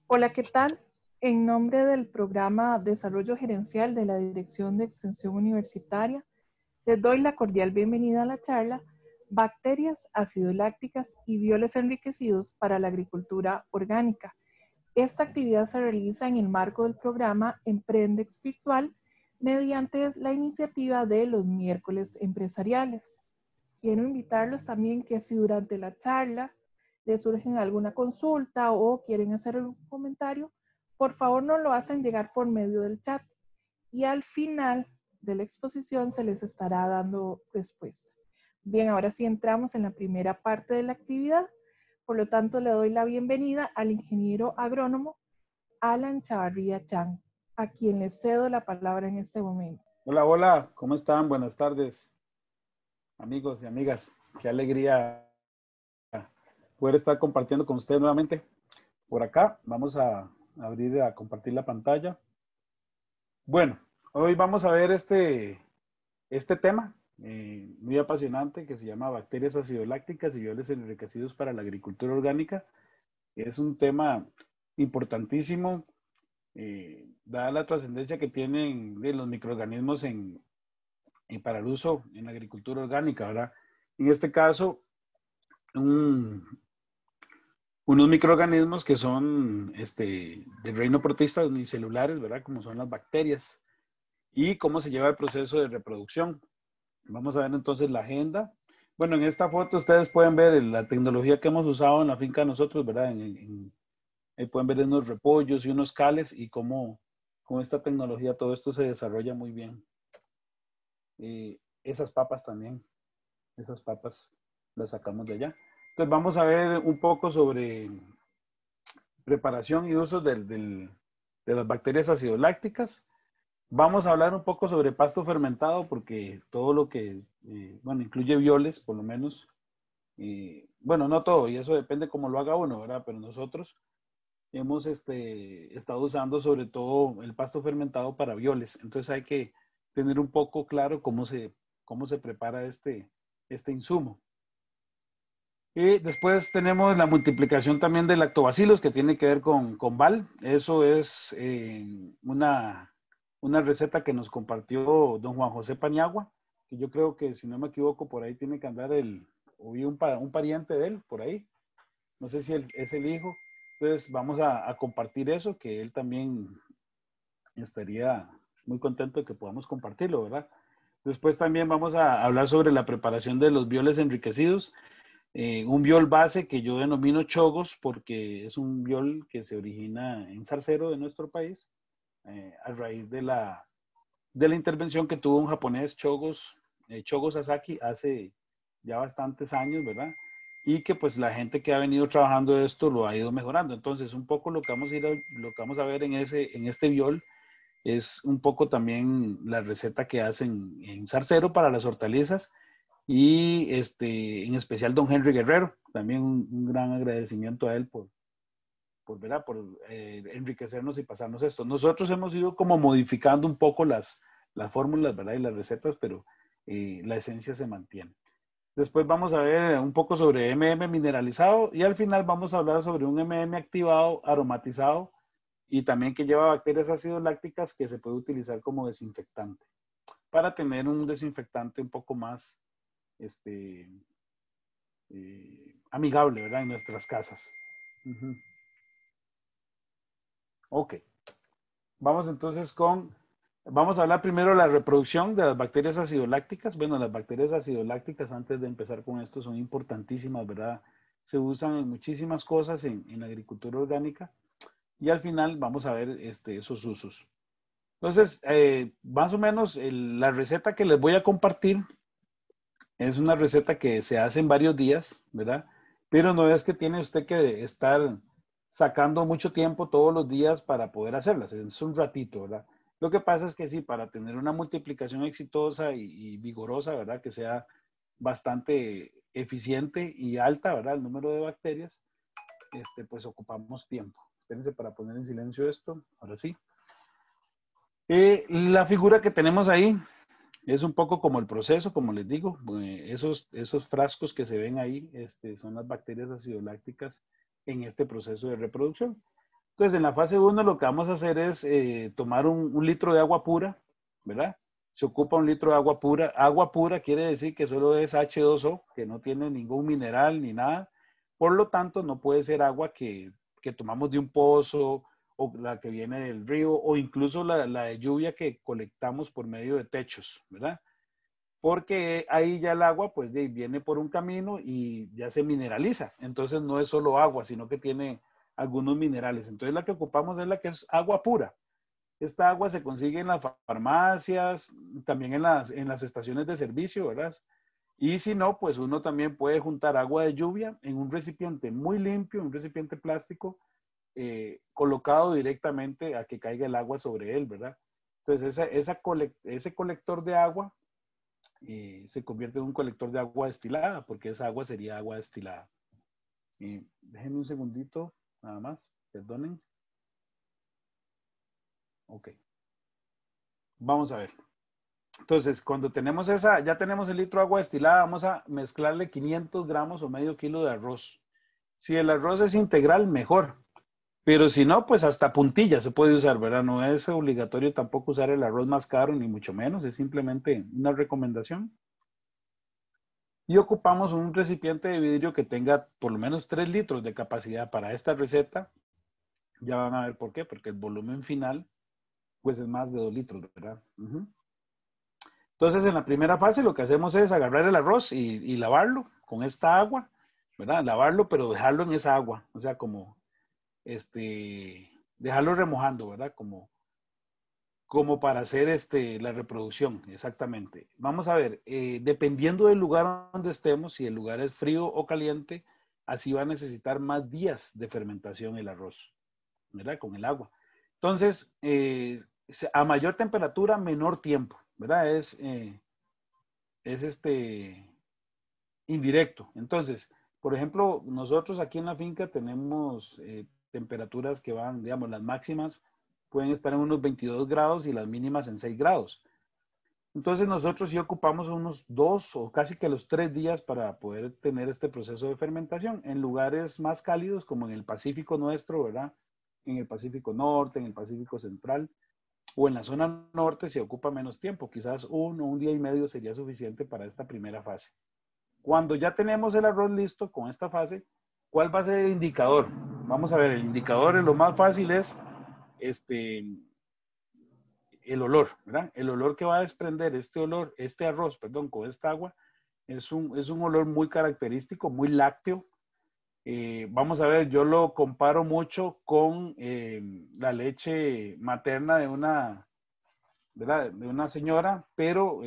Hola, ¿qué tal? En nombre del programa Desarrollo Gerencial de la Dirección de Extensión Universitaria, les doy la cordial bienvenida a la charla Bacterias acidolácticas y violes enriquecidos para la agricultura orgánica. Esta actividad se realiza en el marco del programa Emprendex Virtual mediante la iniciativa de los miércoles empresariales. Quiero invitarlos también que si durante la charla les surgen alguna consulta o quieren hacer algún comentario, por favor nos lo hacen llegar por medio del chat y al final de la exposición se les estará dando respuesta. Bien, ahora sí entramos en la primera parte de la actividad. Por lo tanto, le doy la bienvenida al ingeniero agrónomo Alan Chavarría Chan, a quien le cedo la palabra en este momento. Hola, hola, ¿cómo están? Buenas tardes, amigos y amigas. Qué alegría poder estar compartiendo con ustedes nuevamente. Por acá vamos a abrir a compartir la pantalla. Bueno, hoy vamos a ver este tema muy apasionante que se llama bacterias acidolácticas y violes enriquecidos para la agricultura orgánica. Es un tema importantísimo, dada la trascendencia que tienen de los microorganismos para el uso en la agricultura orgánica, ¿verdad? En este caso, unos microorganismos que son del reino protista unicelulares, ¿verdad? Como son las bacterias y cómo se lleva el proceso de reproducción. Vamos a ver entonces la agenda. Bueno, en esta foto ustedes pueden ver la tecnología que hemos usado en la finca de nosotros, ¿verdad? Ahí pueden ver unos repollos y unos cales y cómo con esta tecnología todo esto se desarrolla muy bien. Esas papas también, esas papas las sacamos de allá. Entonces vamos a ver un poco sobre preparación y uso de las bacterias acidolácticas. Vamos a hablar un poco sobre pasto fermentado porque todo lo que, bueno, incluye violes, por lo menos. Bueno, no todo, y eso depende cómo lo haga uno, ¿verdad? Pero nosotros hemos estado usando sobre todo el pasto fermentado para violes. Entonces hay que tener un poco claro cómo se prepara este insumo. Y después tenemos la multiplicación también de lactobacilos que tiene que ver con Val. Eso es una receta que nos compartió don Juan José Paniagua, que yo creo que si no me equivoco por ahí tiene que andar un pariente de él por ahí. No sé si es el hijo. Entonces vamos a compartir eso, que él también estaría muy contento de que podamos compartirlo, ¿verdad? Después también vamos a hablar sobre la preparación de los violes enriquecidos. Un viol base que yo denomino chogos porque es un viol que se origina en Zarcero de nuestro país a raíz de la intervención que tuvo un japonés Chogo Sasaki hace ya bastantes años, ¿verdad? Y que pues la gente que ha venido trabajando esto lo ha ido mejorando. Entonces un poco lo que vamos a ver en este viol es un poco también la receta que hacen en Zarcero para las hortalizas y en especial don Henry Guerrero, también un gran agradecimiento a él ¿verdad? Por enriquecernos y pasarnos esto. Nosotros hemos ido como modificando un poco las fórmulas, ¿verdad? Y las recetas, pero la esencia se mantiene. Después vamos a ver un poco sobre MM mineralizado y al final vamos a hablar sobre un MM activado, aromatizado y también que lleva bacterias ácido lácticas que se puede utilizar como desinfectante para tener un desinfectante un poco más amigable, ¿verdad? En nuestras casas. Ok. Vamos entonces vamos a hablar primero de la reproducción de las bacterias acidolácticas. Bueno, las bacterias acidolácticas, antes de empezar con esto, son importantísimas, ¿verdad? Se usan en muchísimas cosas en la agricultura orgánica. Y al final vamos a ver esos usos. Entonces, más o menos la receta que les voy a compartir es una receta que se hace en varios días, ¿verdad? Pero no es que tiene usted que estar sacando mucho tiempo todos los días para poder hacerlas, es un ratito, ¿verdad? Lo que pasa es que sí, para tener una multiplicación exitosa y vigorosa, ¿verdad? Que sea bastante eficiente y alta, ¿verdad? El número de bacterias, pues ocupamos tiempo. Espérense para poner en silencio esto, ahora sí. La figura que tenemos ahí es un poco como el proceso, como les digo, esos frascos que se ven ahí son las bacterias acidolácticas en este proceso de reproducción. Entonces, en la fase 1 lo que vamos a hacer es tomar un litro de agua pura, ¿verdad? Se ocupa un litro de agua pura. Agua pura quiere decir que solo es H2O, que no tiene ningún mineral ni nada. Por lo tanto, no puede ser agua que tomamos de un pozo o la que viene del río o incluso la de lluvia que colectamos por medio de techos, ¿verdad? Porque ahí ya el agua pues viene por un camino y ya se mineraliza. Entonces no es solo agua, sino que tiene algunos minerales. Entonces la que ocupamos es la que es agua pura. Esta agua se consigue en las farmacias, también en las estaciones de servicio, ¿verdad? Y si no, pues uno también puede juntar agua de lluvia en un recipiente muy limpio, un recipiente plástico, colocado directamente a que caiga el agua sobre él, ¿verdad? Entonces ese colector de agua se convierte en un colector de agua destilada, porque esa agua sería agua destilada. Déjenme un segundito, nada más, perdonen. Ok, vamos a ver. Entonces, cuando tenemos ya tenemos el litro de agua destilada, vamos a mezclarle 500 gramos o medio kilo de arroz. Si el arroz es integral, mejor. Pero si no, pues hasta puntilla se puede usar, ¿verdad? No es obligatorio tampoco usar el arroz más caro, ni mucho menos. Es simplemente una recomendación. Y ocupamos un recipiente de vidrio que tenga por lo menos 3 litros de capacidad para esta receta. Ya van a ver por qué, porque el volumen final pues es más de 2 litros, ¿verdad? Entonces en la primera fase lo que hacemos es agarrar el arroz y lavarlo con esta agua, ¿verdad? Lavarlo, pero dejarlo en esa agua, o sea, como dejarlo remojando, ¿verdad? Como para hacer la reproducción, exactamente. Vamos a ver, dependiendo del lugar donde estemos, si el lugar es frío o caliente, así va a necesitar más días de fermentación el arroz, ¿verdad? Con el agua. Entonces, a mayor temperatura, menor tiempo, ¿verdad? Es indirecto. Entonces, por ejemplo, nosotros aquí en la finca tenemos temperaturas que van, digamos, las máximas pueden estar en unos 22 grados y las mínimas en 6 grados. Entonces nosotros sí ocupamos unos 2 o casi que los 3 días para poder tener este proceso de fermentación en lugares más cálidos como en el Pacífico nuestro, ¿verdad? En el Pacífico Norte, en el Pacífico Central o en la zona norte se ocupa menos tiempo, quizás un día y medio sería suficiente para esta primera fase. Cuando ya tenemos el arroz listo con esta fase, ¿cuál va a ser el indicador? Vamos a ver, el indicador lo más fácil es el olor, ¿verdad? El olor que va a desprender este arroz, perdón, con esta agua, es un olor muy característico, muy lácteo. Vamos a ver, yo lo comparo mucho con la leche materna ¿verdad? De una señora, pero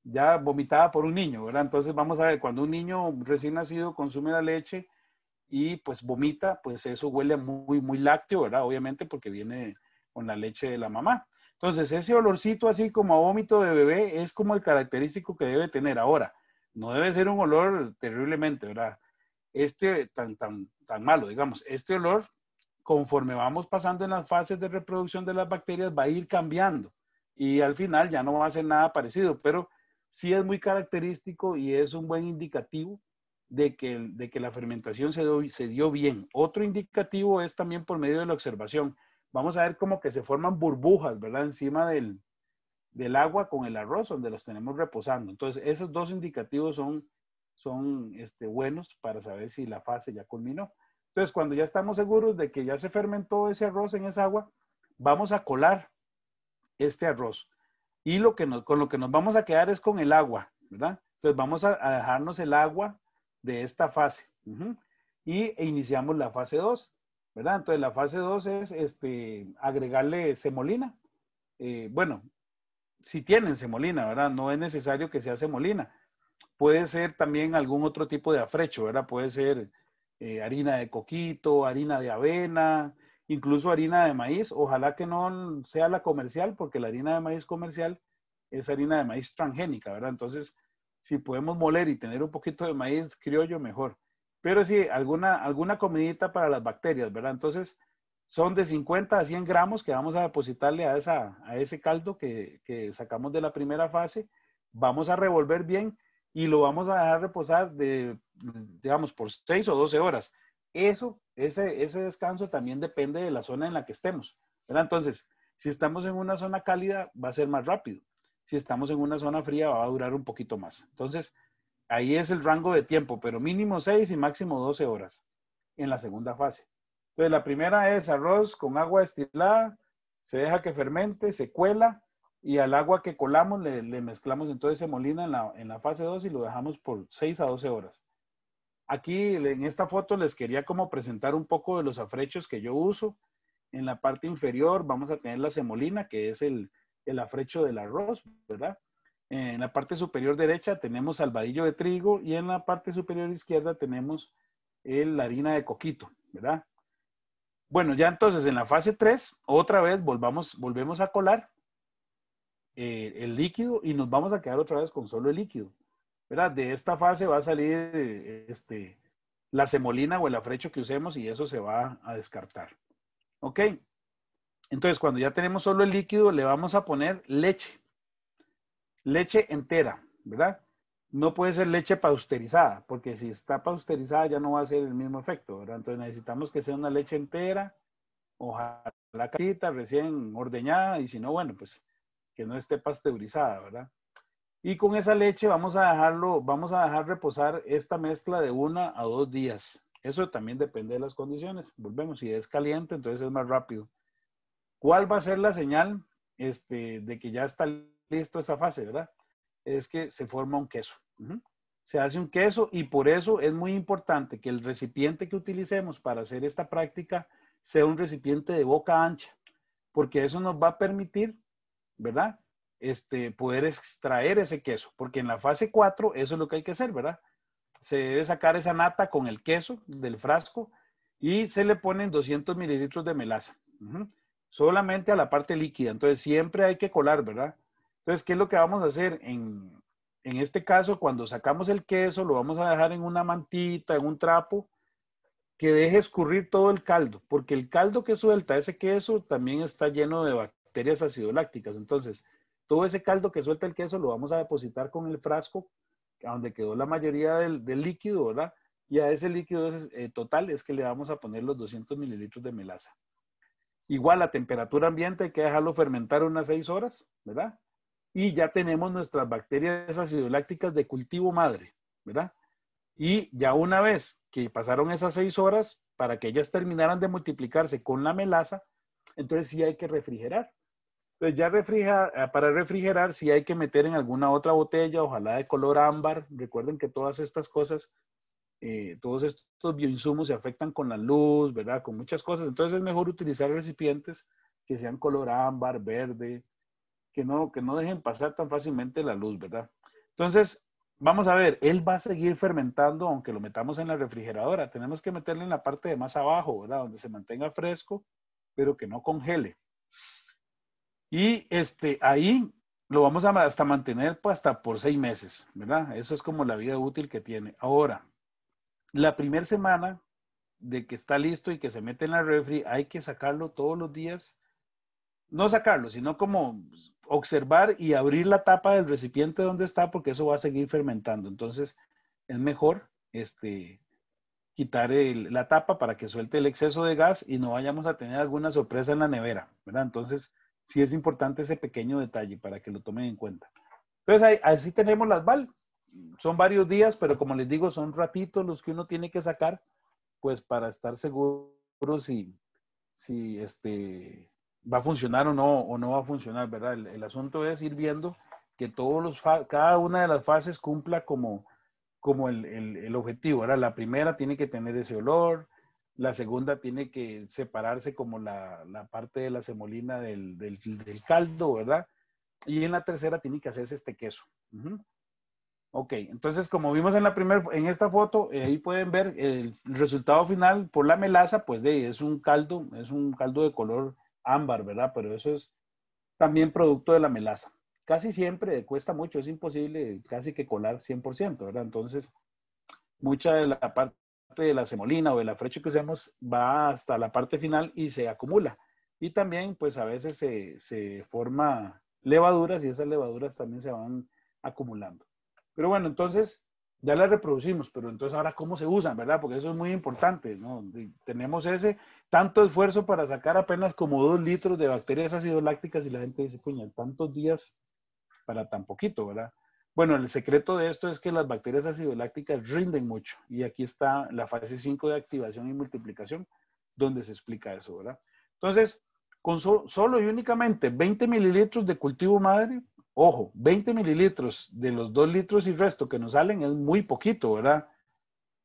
ya vomitada por un niño, ¿verdad? Entonces vamos a ver, cuando un niño recién nacido consume la leche y pues vomita, pues eso huele muy, muy lácteo, ¿verdad? Obviamente porque viene con la leche de la mamá. Entonces ese olorcito así como a vómito de bebé es como el característico que debe tener. Ahora, no debe ser un olor terriblemente, ¿verdad? Tan malo, digamos. Este olor, conforme vamos pasando en las fases de reproducción de las bacterias, va a ir cambiando y al final ya no va a ser nada parecido, pero sí es muy característico y es un buen indicativo de que la fermentación se dio bien. Otro indicativo es también por medio de la observación. Vamos a ver como que se forman burbujas, ¿verdad? Encima del agua con el arroz, donde los tenemos reposando. Entonces, esos dos indicativos son buenos para saber si la fase ya culminó. Entonces, cuando ya estamos seguros de que ya se fermentó ese arroz en esa agua, vamos a colar este arroz. Y con lo que nos vamos a quedar es con el agua, ¿verdad? Entonces vamos a dejarnos el agua de esta fase. E iniciamos la fase 2, ¿verdad? Entonces la fase 2 es agregarle semolina. Bueno, si tienen semolina, ¿verdad? No es necesario que sea semolina. Puede ser también algún otro tipo de afrecho, ¿verdad? Puede ser harina de coquito, harina de avena, incluso harina de maíz. Ojalá que no sea la comercial, porque la harina de maíz comercial es harina de maíz transgénica, ¿verdad? Entonces, si podemos moler y tener un poquito de maíz criollo, mejor. Pero sí, alguna comidita para las bacterias, ¿verdad? Entonces, son de 50 a 100 gramos que vamos a depositarle a ese caldo que sacamos de la primera fase. Vamos a revolver bien y lo vamos a dejar reposar digamos, por 6 o 12 horas. ese descanso también depende de la zona en la que estemos, ¿verdad? Entonces, si estamos en una zona cálida, va a ser más rápido. Si estamos en una zona fría, va a durar un poquito más. Entonces, ahí es el rango de tiempo, pero mínimo 6 y máximo 12 horas en la segunda fase. Entonces, la primera es arroz con agua destilada, se deja que fermente, se cuela y al agua que colamos le mezclamos entonces semolina en la fase 2 y lo dejamos por 6 a 12 horas. Aquí en esta foto les quería como presentar un poco de los afrechos que yo uso. En la parte inferior vamos a tener la semolina, que es el afrecho del arroz, ¿verdad? En la parte superior derecha tenemos salvadillo de trigo y en la parte superior izquierda tenemos la harina de coquito, ¿verdad? Bueno, ya entonces en la fase 3, otra vez volvemos a colar el líquido y nos vamos a quedar otra vez con solo el líquido, ¿verdad? De esta fase va a salir la semolina o el afrecho que usemos y eso se va a descartar. ¿Ok? Entonces, cuando ya tenemos solo el líquido, le vamos a poner leche. Leche entera, ¿verdad? No puede ser leche pasteurizada, porque si está pasteurizada ya no va a ser el mismo efecto, ¿verdad? Entonces necesitamos que sea una leche entera, ojalá carita, recién ordeñada, y si no, bueno, pues que no esté pasteurizada, ¿verdad? Y con esa leche vamos a dejar reposar esta mezcla de 1 a 2 días. Eso también depende de las condiciones. Volvemos, si es caliente, entonces es más rápido. ¿Cuál va a ser la señal de que ya está listo esa fase, verdad? Es que se forma un queso. Se hace un queso y por eso es muy importante que el recipiente que utilicemos para hacer esta práctica sea un recipiente de boca ancha, porque eso nos va a permitir, ¿verdad? Poder extraer ese queso, porque en la fase 4 eso es lo que hay que hacer, ¿verdad? Se debe sacar esa nata con el queso del frasco y se le ponen 200 mililitros de melaza. Solamente a la parte líquida. Entonces siempre hay que colar, ¿verdad? Entonces, ¿qué es lo que vamos a hacer? En este caso, cuando sacamos el queso, lo vamos a dejar en una mantita, en un trapo, que deje escurrir todo el caldo, porque el caldo que suelta ese queso también está lleno de bacterias acidolácticas. Entonces, todo ese caldo que suelta el queso lo vamos a depositar con el frasco, a donde quedó la mayoría del líquido, ¿verdad? Y a ese líquido total es que le vamos a poner los 200 mililitros de melaza. Igual a temperatura ambiente hay que dejarlo fermentar unas 6 horas, ¿verdad? Y ya tenemos nuestras bacterias acidolácticas de cultivo madre, ¿verdad? Y ya una vez que pasaron esas 6 horas, para que ellas terminaran de multiplicarse con la melaza, entonces sí hay que refrigerar. Entonces ya para refrigerar sí hay que meter en alguna otra botella, ojalá de color ámbar. Recuerden que todas estas cosas, todos estos bioinsumos se afectan con la luz, ¿verdad? Con muchas cosas. Entonces es mejor utilizar recipientes que sean color ámbar, verde, que no dejen pasar tan fácilmente la luz, ¿verdad? Entonces, vamos a ver, él va a seguir fermentando aunque lo metamos en la refrigeradora. Tenemos que meterle en la parte de más abajo, ¿verdad? Donde se mantenga fresco, pero que no congele. Y ahí lo vamos a hasta mantener pues, hasta por 6 meses, ¿verdad? Eso es como la vida útil que tiene. Ahora, la primera semana de que está listo y que se mete en la refri, hay que sacarlo todos los días. No sacarlo, sino como observar y abrir la tapa del recipiente donde está, porque eso va a seguir fermentando. Entonces, es mejor quitar la tapa para que suelte el exceso de gas y no vayamos a tener alguna sorpresa en la nevera, ¿verdad? Entonces, sí es importante ese pequeño detalle para que lo tomen en cuenta. Entonces, así tenemos las BAL. Son varios días, pero como les digo, son ratitos los que uno tiene que sacar, pues para estar seguro si va a funcionar o no va a funcionar, ¿verdad? El asunto es ir viendo que cada una de las fases cumpla como el objetivo, ¿verdad? La primera tiene que tener ese olor, la segunda tiene que separarse como la parte de la semolina del caldo, ¿verdad? Y en la tercera tiene que hacerse este queso. Ok, entonces como vimos en esta foto, ahí pueden ver el resultado final por la melaza, pues es un caldo de color ámbar, ¿verdad? Pero eso es también producto de la melaza. Casi siempre cuesta mucho, es imposible casi que colar 100%, ¿verdad? Entonces, mucha de la parte de la semolina o del afrecho que usamos va hasta la parte final y se acumula. Y también, pues a veces se forma levaduras y esas levaduras también se van acumulando. Pero bueno, entonces ya las reproducimos, pero entonces ahora cómo se usan, ¿verdad? Porque eso es muy importante, ¿no? Tenemos ese tanto esfuerzo para sacar apenas como 2 litros de bacterias ácido lácticas y la gente dice, puñal, tantos días para tan poquito, ¿verdad? Bueno, el secreto de esto es que las bacterias ácido lácticas rinden mucho y aquí está la fase 5 de activación y multiplicación donde se explica eso, ¿verdad? Entonces, con solo y únicamente 20 mililitros de cultivo madre, ojo, 20 mililitros de los 2 litros y resto que nos salen es muy poquito, ¿verdad?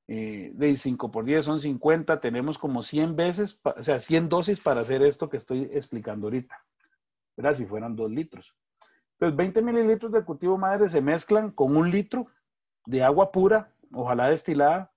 De 5 por 10 son 50, tenemos como 100 veces, o sea, 100 dosis para hacer esto que estoy explicando ahorita, ¿verdad? Si fueran 2 litros. Entonces, 20 mililitros de cultivo madre se mezclan con 1 litro de agua pura, ojalá destilada,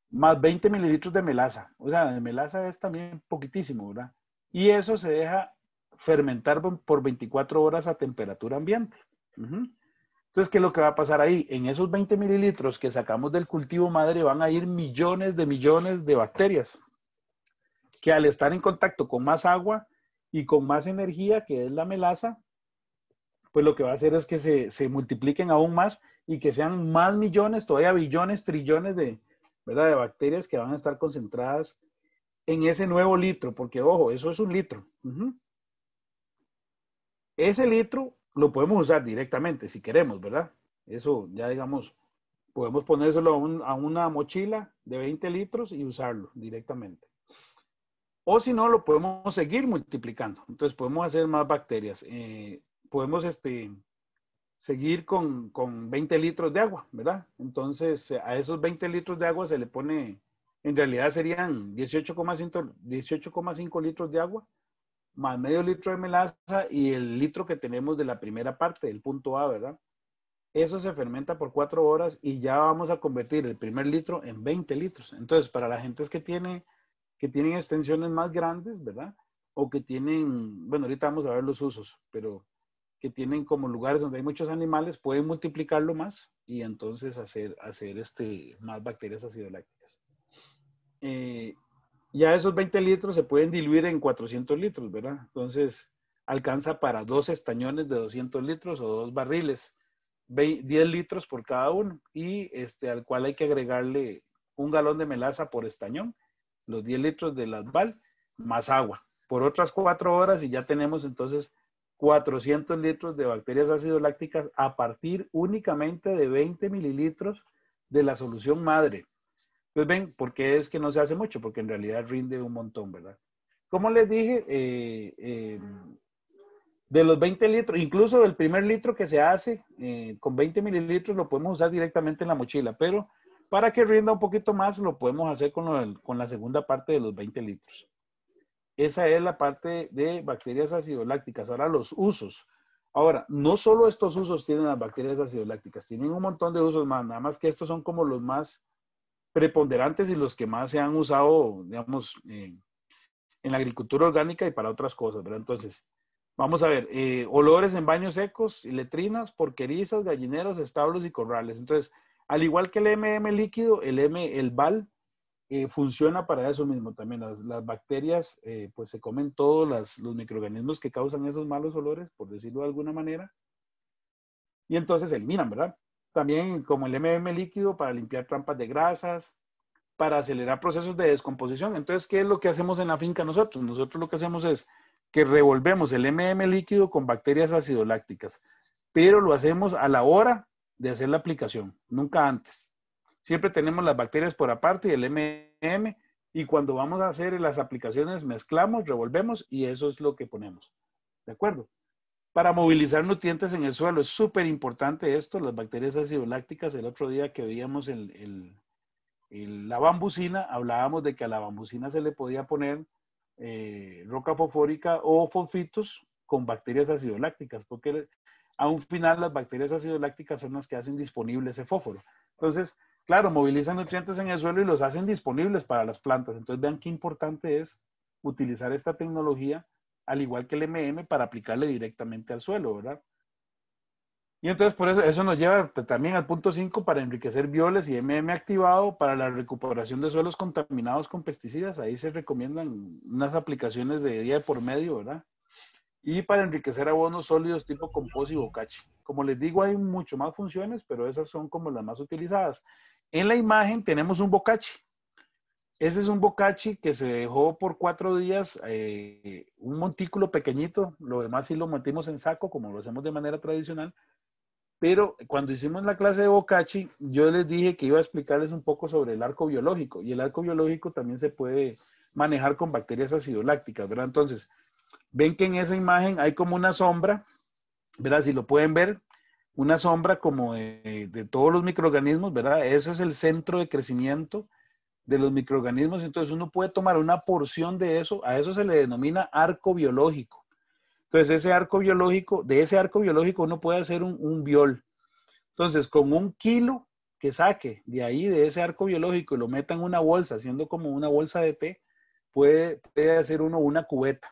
más 20 mililitros de melaza. O sea, de melaza es también poquitísimo, ¿verdad? Y eso se deja fermentar por 24 horas a temperatura ambiente. Entonces, ¿qué es lo que va a pasar ahí? En esos 20 mililitros que sacamos del cultivo madre van a ir millones de bacterias que al estar en contacto con más agua y con más energía, que es la melaza, pues lo que va a hacer es que se multipliquen aún más y que sean más millones, todavía billones, trillones ¿verdad? De bacterias que van a estar concentradas en ese nuevo litro, porque ojo, eso es 1 litro. Ese litro lo podemos usar directamente si queremos, ¿verdad? Eso ya digamos, podemos ponérselo a una mochila de 20 litros y usarlo directamente. O si no, lo podemos seguir multiplicando. Entonces podemos hacer más bacterias. Podemos seguir con 20 litros de agua, ¿verdad? Entonces, a esos 20 litros de agua se le pone, en realidad serían 18,5 litros de agua, más medio litro de melaza y el litro que tenemos de la primera parte, del punto A, ¿verdad? Eso se fermenta por 4 horas y ya vamos a convertir el primer litro en 20 litros. Entonces, para la gente que tienen extensiones más grandes, ¿verdad? O que tienen, bueno, ahorita vamos a ver los usos, pero que tienen como lugares donde hay muchos animales, pueden multiplicarlo más y entonces hacer más bacterias ácido lácticas. Ya esos 20 litros se pueden diluir en 400 litros, ¿verdad? Entonces alcanza para 2 estañones de 200 litros o 2 barriles, 10 litros por cada uno y al cual hay que agregarle 1 galón de melaza por estañón, los 10 litros de lasbal más agua por otras 4 horas y ya tenemos entonces 400 litros de bacterias ácido lácticas a partir únicamente de 20 mililitros de la solución madre. Pues ven, ¿por qué es que no se hace mucho? Porque en realidad rinde un montón, ¿verdad? Como les dije, de los 20 litros, incluso el primer litro que se hace con 20 mililitros lo podemos usar directamente en la mochila, pero para que rinda un poquito más lo podemos hacer con la segunda parte de los 20 litros. Esa es la parte de bacterias acidolácticas. Ahora los usos. Ahora, no solo estos usos tienen las bacterias acidolácticas, tienen un montón de usos más, nada más que estos son como los más preponderantes y los que más se han usado, digamos, en la agricultura orgánica y para otras cosas, ¿verdad? Entonces, vamos a ver, olores en baños secos, letrinas, porquerizas, gallineros, establos y corrales. Entonces, al igual que el MM líquido, el BAL funciona para eso mismo también. Las bacterias, pues se comen todos los microorganismos que causan esos malos olores, por decirlo de alguna manera, y entonces se eliminan, ¿verdad? También como el MM líquido para limpiar trampas de grasas, para acelerar procesos de descomposición. Entonces, ¿qué es lo que hacemos en la finca nosotros? Nosotros lo que hacemos es que revolvemos el MM líquido con bacterias acidolácticas, pero lo hacemos a la hora de hacer la aplicación, nunca antes. Siempre tenemos las bacterias por aparte y el MM, y cuando vamos a hacer las aplicaciones mezclamos, revolvemos y eso es lo que ponemos. ¿De acuerdo? Para movilizar nutrientes en el suelo. Es súper importante esto, las bacterias acidolácticas. El otro día que veíamos la bambusina, hablábamos de que a la bambusina se le podía poner roca fosfórica o fosfitos con bacterias acidolácticas, porque a un final las bacterias acidolácticas son las que hacen disponible ese fósforo. Entonces, claro, movilizan nutrientes en el suelo y los hacen disponibles para las plantas. Entonces, vean qué importante es utilizar esta tecnología, al igual que el MM, para aplicarle directamente al suelo, ¿verdad? Y entonces por eso nos lleva también al punto 5 para enriquecer bioles y MM activado para la recuperación de suelos contaminados con pesticidas. Ahí se recomiendan unas aplicaciones de día por medio, ¿verdad? y para enriquecer abonos sólidos tipo compost y bocachi. Como les digo, hay mucho más funciones, pero esas son como las más utilizadas. En la imagen tenemos un bocachi. Ese es un bocachi que se dejó por 4 días, un montículo pequeñito, lo demás sí lo metimos en saco, como lo hacemos de manera tradicional, pero cuando hicimos la clase de bocachi, yo les dije que iba a explicarles un poco sobre el arco biológico, y el arco biológico también se puede manejar con bacterias acidolácticas, ¿verdad? Entonces, ven que en esa imagen hay como una sombra, ¿verdad? Si lo pueden ver, una sombra como de todos los microorganismos, ¿verdad? Ese es el centro de crecimiento de los microorganismos, entonces uno puede tomar una porción de eso, a eso se le denomina arco biológico. Entonces ese arco biológico, de ese arco biológico uno puede hacer un biol. Entonces con 1 kilo que saque de ahí, de ese arco biológico y lo meta en una bolsa, haciendo como una bolsa de té, puede hacer uno una cubeta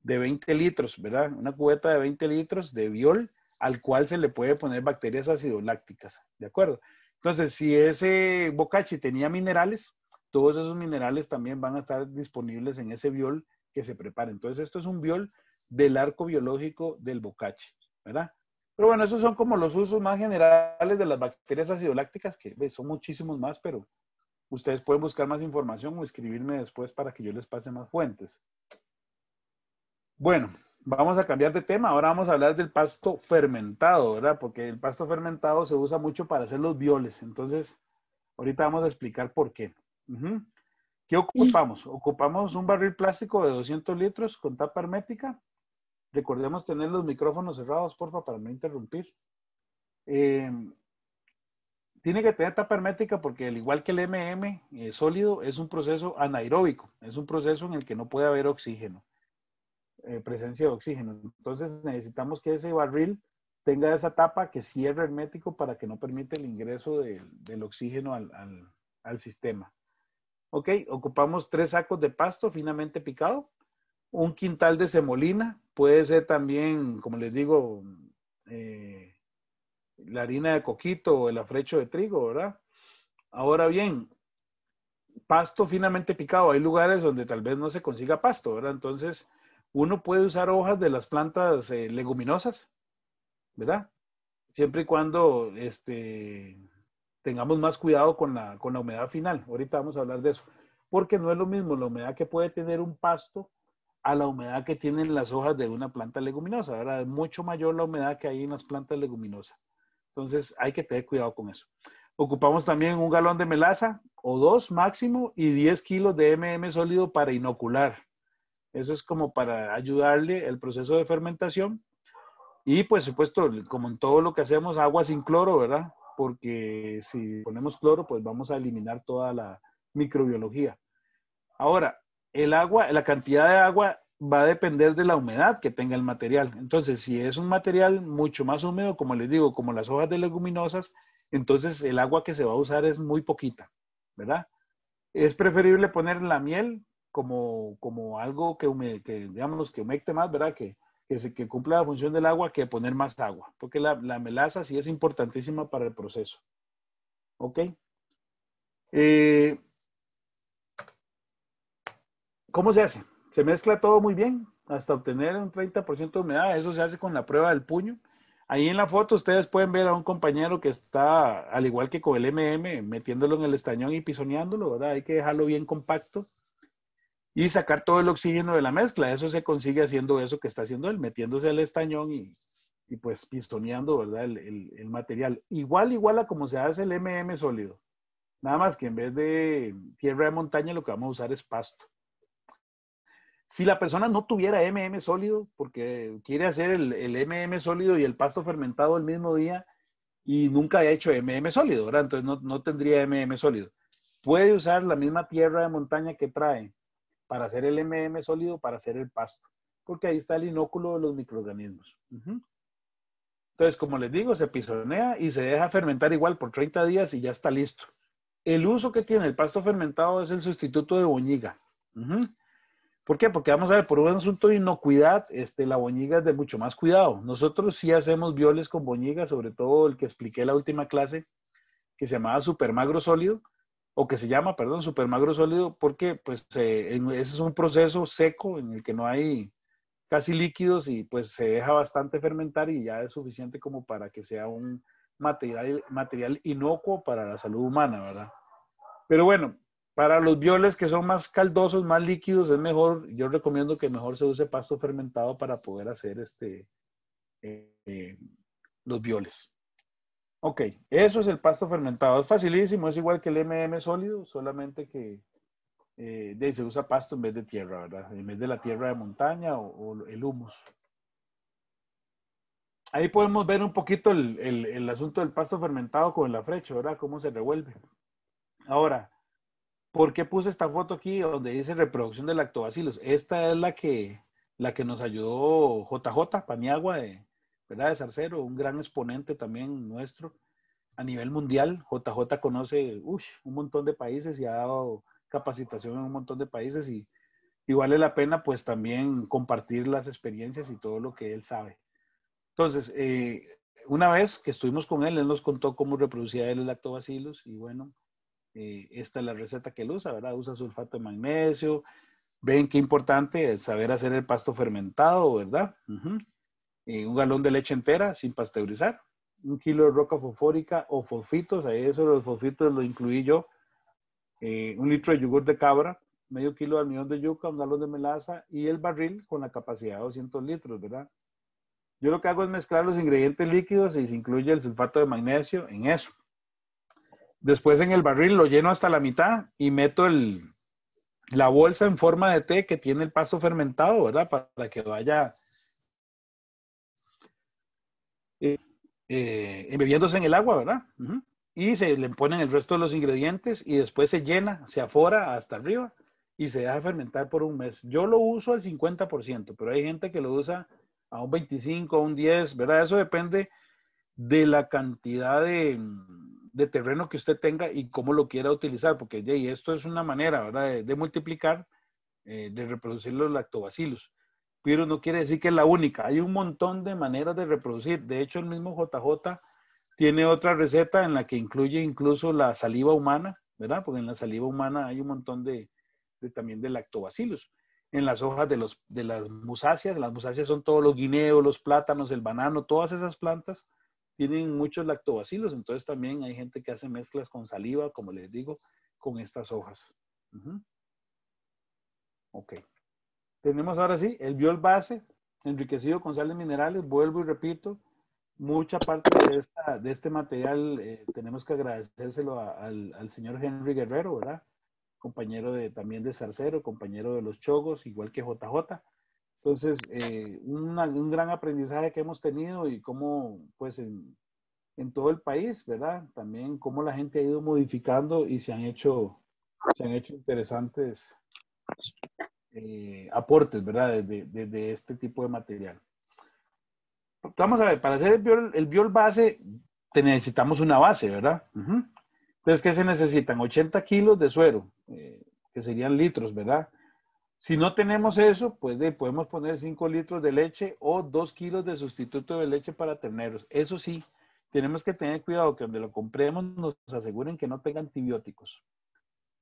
de 20 litros, ¿verdad? Una cubeta de 20 litros de biol al cual se le puede poner bacterias acidolácticas, ¿de acuerdo? Entonces, si ese bocachi tenía minerales, todos esos minerales también van a estar disponibles en ese biol que se prepara. Entonces, esto es un biol del arco biológico del bocachi, ¿verdad? Pero bueno, esos son como los usos más generales de las bacterias acidolácticas, que son muchísimos más, pero ustedes pueden buscar más información o escribirme después para que yo les pase más fuentes. Bueno, vamos a cambiar de tema. Ahora vamos a hablar del pasto fermentado, ¿verdad? Porque el pasto fermentado se usa mucho para hacer los bioles. Entonces, ahorita vamos a explicar por qué. ¿Qué ocupamos? Ocupamos un barril plástico de 200 litros con tapa hermética. Recordemos tener los micrófonos cerrados, porfa, para no interrumpir. Tiene que tener tapa hermética porque al igual que el MM sólido, es un proceso anaeróbico. Es un proceso en el que no puede haber oxígeno. Presencia de oxígeno. Entonces necesitamos que ese barril tenga esa tapa que cierre hermético para que no permita el ingreso del oxígeno al sistema. Ok, ocupamos 3 sacos de pasto finamente picado, un quintal de semolina, puede ser también, como les digo, la harina de coquito o el afrecho de trigo, ¿verdad? Ahora bien, pasto finamente picado, hay lugares donde tal vez no se consiga pasto, ¿verdad? Entonces, uno puede usar hojas de las plantas leguminosas, ¿verdad? Siempre y cuando tengamos más cuidado con la humedad final. Ahorita vamos a hablar de eso. Porque no es lo mismo la humedad que puede tener un pasto a la humedad que tienen las hojas de una planta leguminosa, ¿verdad? Es mucho mayor la humedad que hay en las plantas leguminosas. Entonces hay que tener cuidado con eso. Ocupamos también 1 galón de melaza o 2 máximo y 10 kilos de MM sólido para inocular. Eso es como para ayudarle el proceso de fermentación. Y pues supuesto, como en todo lo que hacemos, agua sin cloro, ¿verdad? Porque si ponemos cloro, pues vamos a eliminar toda la microbiología. Ahora, el agua, la cantidad de agua va a depender de la humedad que tenga el material. Entonces, si es un material mucho más húmedo, como les digo, como las hojas de leguminosas, entonces el agua que se va a usar es muy poquita, ¿verdad? Es preferible poner la miel como algo digamos, que humecte más, ¿verdad? Que cumpla la función del agua que poner más agua, porque la melaza sí es importantísima para el proceso. ¿Ok? ¿Cómo se hace? Se mezcla todo muy bien hasta obtener un 30% de humedad. Eso se hace con la prueba del puño. Ahí en la foto ustedes pueden ver a un compañero que está, al igual que con el MM, metiéndolo en el estañón y pisoneándolo, ¿verdad? Hay que dejarlo bien compacto y sacar todo el oxígeno de la mezcla. Eso se consigue haciendo eso que está haciendo él, metiéndose al estañón y pues pistoneando, ¿verdad? El material. Igual a como se hace el MM sólido. Nada más que en vez de tierra de montaña, lo que vamos a usar es pasto. Si la persona no tuviera MM sólido, porque quiere hacer el MM sólido y el pasto fermentado el mismo día y nunca ha hecho MM sólido, ¿verdad? Entonces no tendría MM sólido. Puede usar la misma tierra de montaña que trae para hacer el MM sólido, para hacer el pasto, porque ahí está el inóculo de los microorganismos. Entonces, como les digo, se pisonea y se deja fermentar igual por 30 días y ya está listo. El uso que tiene el pasto fermentado es el sustituto de boñiga. ¿Por qué? Porque vamos a ver, por un asunto de inocuidad, la boñiga es de mucho más cuidado. Nosotros sí hacemos bioles con boñiga, sobre todo el que expliqué en la última clase, que se llamaba supermagro sólido, o que se llama, perdón, supermagro sólido, porque pues ese es un proceso seco en el que no hay casi líquidos y pues se deja bastante fermentar y ya es suficiente como para que sea un material inocuo para la salud humana, ¿verdad? Pero bueno, para los violes que son más caldosos, más líquidos, es mejor, yo recomiendo que mejor se use pasto fermentado para poder hacer eh, los violes. Ok, eso es el pasto fermentado. Es facilísimo, es igual que el MM sólido, solamente que se usa pasto en vez de tierra, ¿verdad? En vez de la tierra de montaña o el humus. Ahí podemos ver un poquito el asunto del pasto fermentado con el afrecho, ¿verdad? Cómo se revuelve. Ahora, ¿por qué puse esta foto aquí donde dice reproducción de lactobacilos? Esta es la que nos ayudó JJ Paniagua, ¿verdad? De Zarcero, un gran exponente también nuestro a nivel mundial. JJ conoce un montón de países y ha dado capacitación en un montón de países y vale la pena pues también compartir las experiencias y todo lo que él sabe. Entonces, una vez que estuvimos con él, él nos contó cómo reproducía él el lactobacilos y bueno, esta es la receta que él usa, ¿verdad? Usa sulfato de magnesio. Ven qué importante es saber hacer el pasto fermentado, ¿verdad? Un galón de leche entera sin pasteurizar. 1 kilo de roca fosfórica o fosfitos, ahí eso los fosfitos lo incluí yo. 1 litro de yogur de cabra, medio kilo de almidón de yuca, 1 galón de melaza y el barril con la capacidad de 200 litros, ¿verdad? Yo lo que hago es mezclar los ingredientes líquidos y se incluye el sulfato de magnesio en eso. Después en el barril lo lleno hasta la mitad y meto la bolsa en forma de té que tiene el pasto fermentado, ¿verdad? Para que vaya embebiéndose en el agua, ¿verdad? Y se le ponen el resto de los ingredientes y después se llena, se afora hasta arriba y se deja fermentar por un mes. Yo lo uso al 50%, pero hay gente que lo usa a un 25, a un 10, ¿verdad? Eso depende de la cantidad de terreno que usted tenga y cómo lo quiera utilizar, porque esto es una manera, ¿verdad? De multiplicar, de reproducir los lactobacilos. Pero no quiere decir que es la única. Hay un montón de maneras de reproducir. De hecho, el mismo JJ tiene otra receta en la que incluye incluso la saliva humana, ¿verdad? Porque en la saliva humana hay un montón también de lactobacilos. En las hojas de las musáceas son todos los guineos, los plátanos, el banano, todas esas plantas tienen muchos lactobacilos. Entonces también hay gente que hace mezclas con saliva, como les digo, con estas hojas. Ok. Tenemos ahora sí el biol base, enriquecido con sales minerales. Vuelvo y repito, mucha parte de este material tenemos que agradecérselo al señor Henry Guerrero, ¿verdad? Compañero también de Zarcero, compañero de los Chogos, igual que JJ. Entonces, un gran aprendizaje que hemos tenido y cómo, pues, en todo el país, ¿verdad? También cómo la gente ha ido modificando y se han hecho interesantes aportes, ¿verdad? De este tipo de material. Vamos a ver, para hacer el biol base, necesitamos una base, ¿verdad? Entonces, ¿qué se necesitan? 80 kilos de suero, que serían litros, ¿verdad? Si no tenemos eso, pues podemos poner 5 litros de leche o 2 kilos de sustituto de leche para terneros. Eso sí, tenemos que tener cuidado que donde lo compremos nos aseguren que no tenga antibióticos.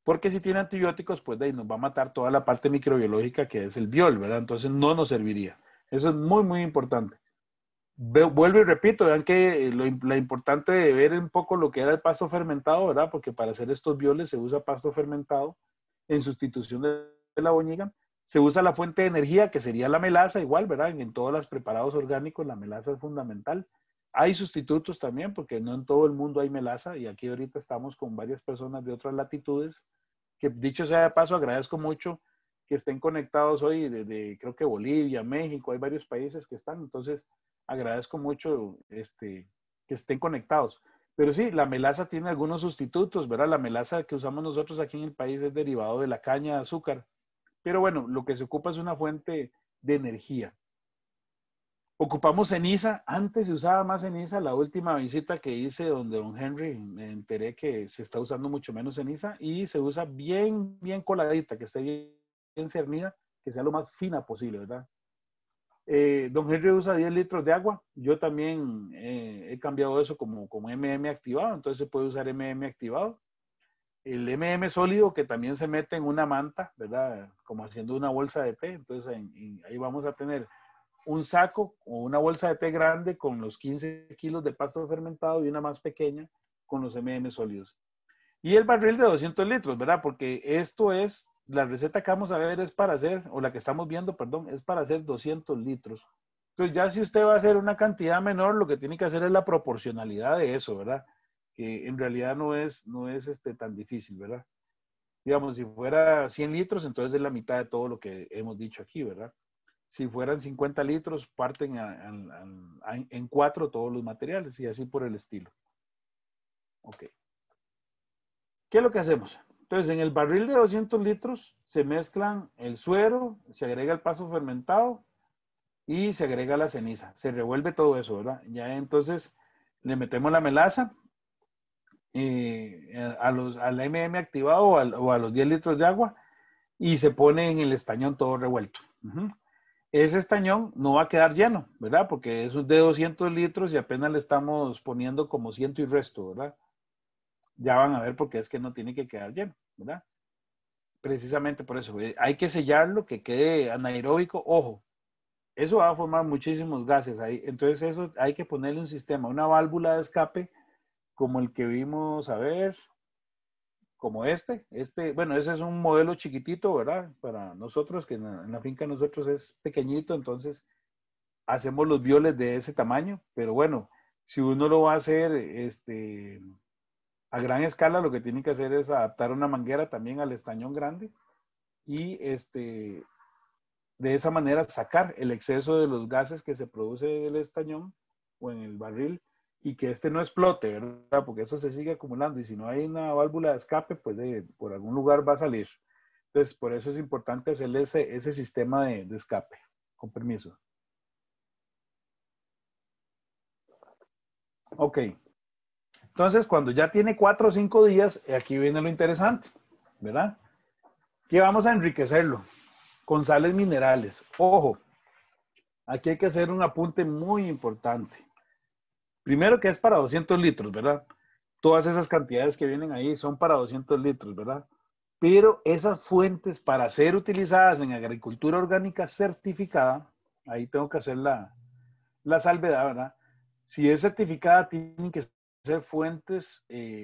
Porque si tiene antibióticos, pues de ahí nos va a matar toda la parte microbiológica que es el biol, ¿verdad? Entonces no nos serviría. Eso es muy, muy importante. Vuelvo y repito, vean que la importante de ver un poco lo que era el pasto fermentado, ¿verdad? Porque para hacer estos bioles se usa pasto fermentado en sustitución de la boñiga. Se usa la fuente de energía, que sería la melaza, igual, ¿verdad? En todos los preparados orgánicos la melaza es fundamental. Hay sustitutos también, porque no en todo el mundo hay melaza, y aquí ahorita estamos con varias personas de otras latitudes, que dicho sea de paso, agradezco mucho que estén conectados hoy desde, creo que Bolivia, México, hay varios países que están, entonces agradezco mucho que estén conectados. Pero sí, la melaza tiene algunos sustitutos, ¿verdad? La melaza que usamos nosotros aquí en el país es derivado de la caña de azúcar. Pero bueno, lo que se ocupa es una fuente de energía. Ocupamos ceniza. Antes se usaba más ceniza. La última visita que hice donde don Henry, me enteré que se está usando mucho menos ceniza y se usa bien, bien coladita, que esté bien cernida, que sea lo más fina posible, ¿verdad? Don Henry usa 10 litros de agua. Yo también he cambiado eso como MM activado, entonces se puede usar MM activado. el MM sólido que también se mete en una manta, ¿verdad? Como haciendo una bolsa de té. Entonces ahí vamos a tener un saco o una bolsa de té grande con los 15 kilos de pasto fermentado y una más pequeña con los MM sólidos. Y el barril de 200 litros, ¿verdad? Porque esto es, la receta que vamos a ver es para hacer, o la que estamos viendo, perdón, es para hacer 200 litros. Entonces ya si usted va a hacer una cantidad menor, lo que tiene que hacer es la proporcionalidad de eso, ¿verdad? Que en realidad no es tan difícil, ¿verdad? Digamos, si fuera 100 litros, entonces es la mitad de todo lo que hemos dicho aquí, ¿verdad? Si fueran 50 litros, parten en 4 todos los materiales y así por el estilo. Ok. ¿Qué es lo que hacemos? Entonces, en el barril de 200 litros se mezclan el suero, se agrega el pasto fermentado y se agrega la ceniza. Se revuelve todo eso, ¿verdad? Ya entonces le metemos la melaza al MM activado o a los 10 litros de agua y se pone en el estañón todo revuelto. Ese estañón no va a quedar lleno, ¿verdad? Porque es de 200 litros y apenas le estamos poniendo como 100 y resto, ¿verdad? Ya van a ver por qué es que no tiene que quedar lleno, ¿verdad? Precisamente por eso. Hay que sellarlo, que quede anaeróbico. Ojo, eso va a formar muchísimos gases ahí. Entonces eso hay que ponerle un sistema, una válvula de escape como el que vimos, a ver, como bueno, ese es un modelo chiquitito, ¿verdad? Para nosotros, que en la finca nosotros es pequeñito, entonces hacemos los violes de ese tamaño, pero bueno, si uno lo va a hacer a gran escala, lo que tiene que hacer es adaptar una manguera también al estañón grande y de esa manera sacar el exceso de los gases que se produce en el estañón o en el barril y que no explote, ¿verdad? Porque eso se sigue acumulando y si no hay una válvula de escape, pues por algún lugar va a salir. Entonces, por eso es importante hacerle ese sistema de escape. Con permiso. Ok. Entonces, cuando ya tiene 4 o 5 días, aquí viene lo interesante, ¿verdad? Que vamos a enriquecerlo con sales minerales. Ojo, aquí hay que hacer un apunte muy importante. Primero que es para 200 litros, ¿verdad? Todas esas cantidades que vienen ahí son para 200 litros, ¿verdad? Pero esas fuentes para ser utilizadas en agricultura orgánica certificada, ahí tengo que hacer la salvedad, ¿verdad? Si es certificada, tienen que ser fuentes,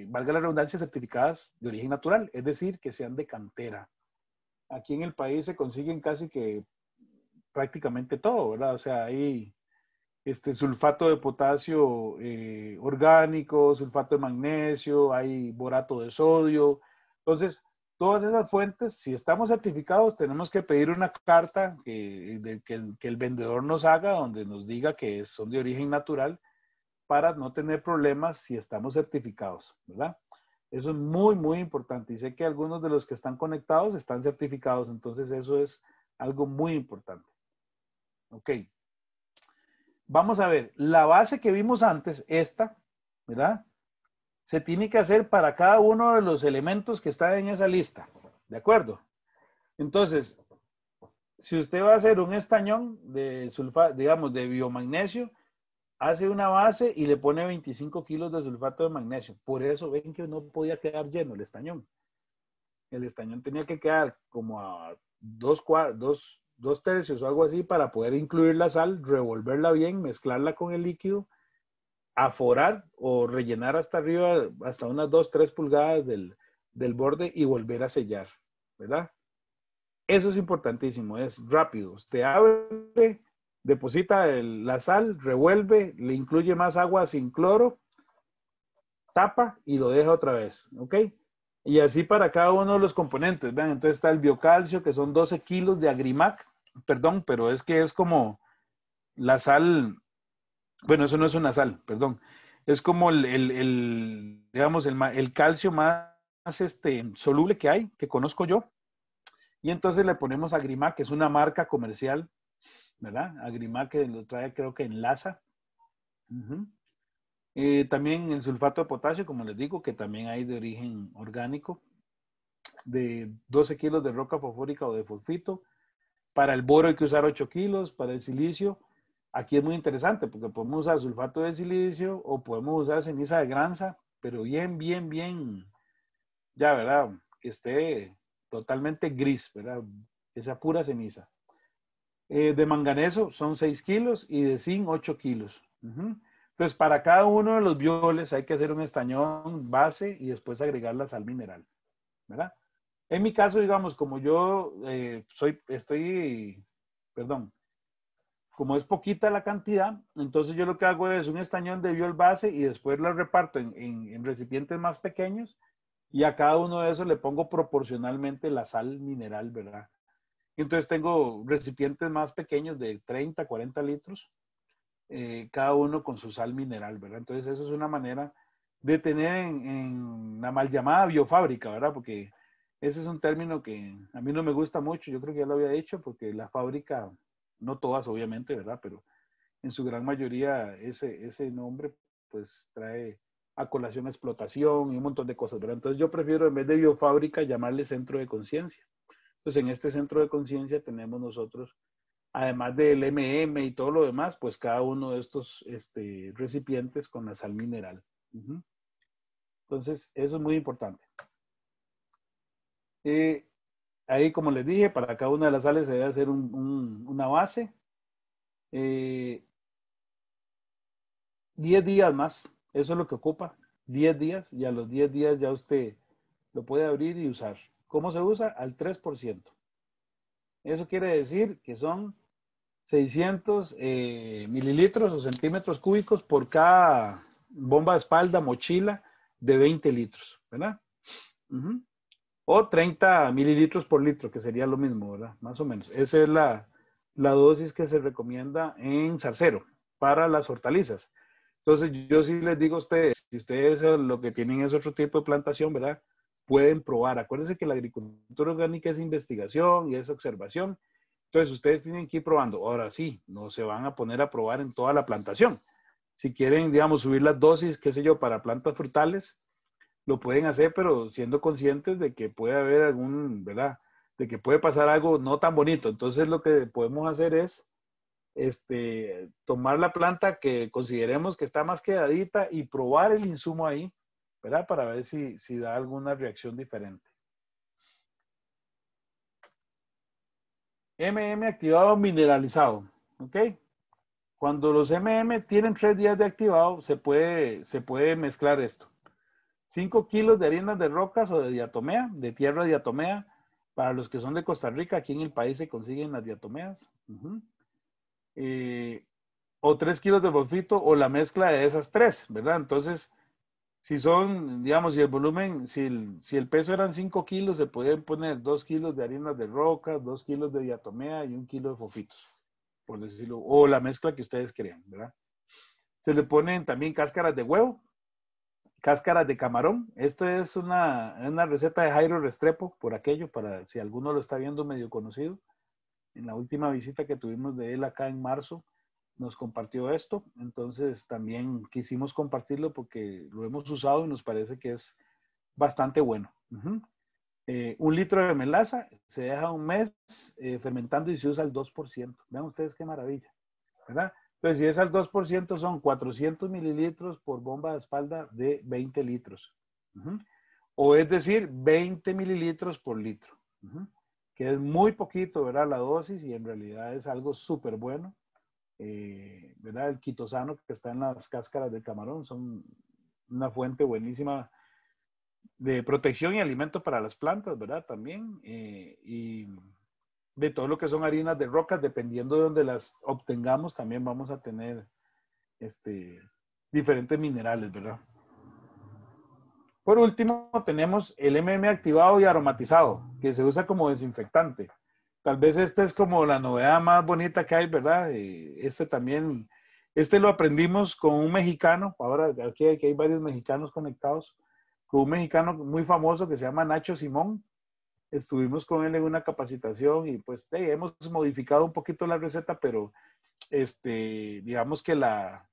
valga la redundancia, certificadas de origen natural, es decir, que sean de cantera. Aquí en el país se consiguen casi que prácticamente todo, ¿verdad? O sea, hay sulfato de potasio orgánico, sulfato de magnesio, hay borato de sodio. Entonces, todas esas fuentes, si estamos certificados, tenemos que pedir una carta que el vendedor nos haga, donde nos diga que son de origen natural, para no tener problemas si estamos certificados, ¿verdad? Eso es muy, muy importante. Y sé que algunos de los que están conectados están certificados, entonces eso es algo muy importante. Ok. Vamos a ver, la base que vimos antes, ¿verdad? Se tiene que hacer para cada uno de los elementos que están en esa lista, ¿de acuerdo? Entonces, si usted va a hacer un estañón de sulfato, digamos, de biomagnesio, hace una base y le pone 25 kilos de sulfato de magnesio. Por eso ven que no podía quedar lleno el estañón. El estañón tenía que quedar como a dos tercios o algo así para poder incluir la sal, revolverla bien, mezclarla con el líquido, aforar o rellenar hasta arriba, hasta unas 2-3 pulgadas del borde y volver a sellar, ¿verdad? Eso es importantísimo, es rápido. Usted abre, deposita la sal, revuelve, le incluye más agua sin cloro, tapa y lo deja otra vez, ¿ok? Y así para cada uno de los componentes, ¿vean? Entonces está el biocalcio, que son 12 kilos de Agrimac, perdón, pero es que es como la sal, bueno, eso no es una sal, perdón, es como digamos, el calcio más soluble que hay, que conozco yo, y entonces le ponemos Agrimac, que es una marca comercial, ¿verdad? Agrimac que lo trae creo que en Lasa. También el sulfato de potasio, como les digo, que también hay de origen orgánico, de 12 kilos de roca fosfórica o de fosfito. Para el boro hay que usar 8 kilos, para el silicio, aquí es muy interesante porque podemos usar sulfato de silicio o podemos usar ceniza de granza, pero bien, bien, bien ya, ¿verdad? Que esté totalmente gris, ¿verdad? Esa pura ceniza. De manganeso son 6 kilos y de zinc 8 kilos. Entonces, para cada uno de los bioles hay que hacer un estañón base y después agregar la sal mineral, ¿verdad? En mi caso, digamos, como yo perdón, como es poquita la cantidad, entonces yo lo que hago es un estañón de biol base y después lo reparto en recipientes más pequeños y a cada uno de esos le pongo proporcionalmente la sal mineral, ¿verdad? Entonces tengo recipientes más pequeños de 30, 40 litros, cada uno con su sal mineral, ¿verdad? Entonces eso es una manera de tener en la mal llamada biofábrica, ¿verdad? Porque ese es un término que a mí no me gusta mucho, yo creo que ya lo había dicho, porque la fábrica, no todas obviamente, ¿verdad? Pero en su gran mayoría ese nombre pues trae a colación explotación y un montón de cosas, ¿verdad? Entonces yo prefiero en vez de biofábrica llamarle centro de conciencia. Entonces en este centro de conciencia tenemos nosotros, además del MM y todo lo demás, pues cada uno de estos recipientes con la sal mineral. Entonces eso es muy importante. Ahí, como les dije, para cada una de las sales se debe hacer una base. 10 días más, eso es lo que ocupa, 10 días, y a los 10 días ya usted lo puede abrir y usar. ¿Cómo se usa? Al 3%. Eso quiere decir que son 600 mililitros o centímetros cúbicos por cada bomba de espalda, mochila de 20 litros, ¿verdad? O 30 mililitros por litro, que sería lo mismo, ¿verdad? Más o menos. Esa es la dosis que se recomienda en Zarcero para las hortalizas. Entonces, yo sí les digo a ustedes, si ustedes lo que tienen es otro tipo de plantación, ¿verdad? Pueden probar. Acuérdense que la agricultura orgánica es investigación y es observación. Entonces, ustedes tienen que ir probando. Ahora sí, no se van a poner a probar en toda la plantación. Si quieren, digamos, subir las dosis, qué sé yo, para plantas frutales, lo pueden hacer, pero siendo conscientes de que puede haber ¿verdad? De que puede pasar algo no tan bonito. Entonces, lo que podemos hacer es tomar la planta que consideremos que está más quedadita y probar el insumo ahí, ¿verdad? Para ver si da alguna reacción diferente. MM activado mineralizado, ¿ok? Cuando los MM tienen 3 días de activado, se puede mezclar esto. 5 kilos de harinas de rocas o de diatomea, de tierra diatomea. Para los que son de Costa Rica, aquí en el país se consiguen las diatomeas. O 3 kilos de sulfito o la mezcla de esas tres, ¿verdad? Entonces, si son, digamos, si el volumen, si el peso eran 5 kilos, se pueden poner 2 kilos de harinas de rocas, 2 kilos de diatomea y 1 kilo de fofitos, por decirlo, o la mezcla que ustedes crean, ¿verdad? Se le ponen también cáscaras de huevo, cáscaras de camarón. Esto es una receta de Jairo Restrepo, por aquello, para si alguno lo está viendo medio conocido. En la última visita que tuvimos de él acá en marzo, nos compartió esto. Entonces también quisimos compartirlo porque lo hemos usado y nos parece que es bastante bueno. 1 litro de melaza se deja un mes fermentando y se usa el 2%. Vean ustedes qué maravilla, ¿verdad? Entonces, si es al 2%, son 400 mililitros por bomba de espalda de 20 litros. O es decir, 20 mililitros por litro. Que es muy poquito, ¿verdad? La dosis y en realidad es algo súper bueno. ¿Verdad? El quitosano que está en las cáscaras de camarón son una fuente buenísima de protección y alimento para las plantas, ¿verdad? También. Y de todo lo que son harinas de rocas, dependiendo de donde las obtengamos, también vamos a tener diferentes minerales, ¿verdad? Por último, tenemos el MM activado y aromatizado, que se usa como desinfectante. Tal vez esta es como la novedad más bonita que hay, ¿verdad? También, lo aprendimos con un mexicano, ahora aquí hay varios mexicanos conectados, con un mexicano muy famoso que se llama Nacho Simón. Estuvimos con él en una capacitación y pues hemos modificado un poquito la receta, pero digamos que la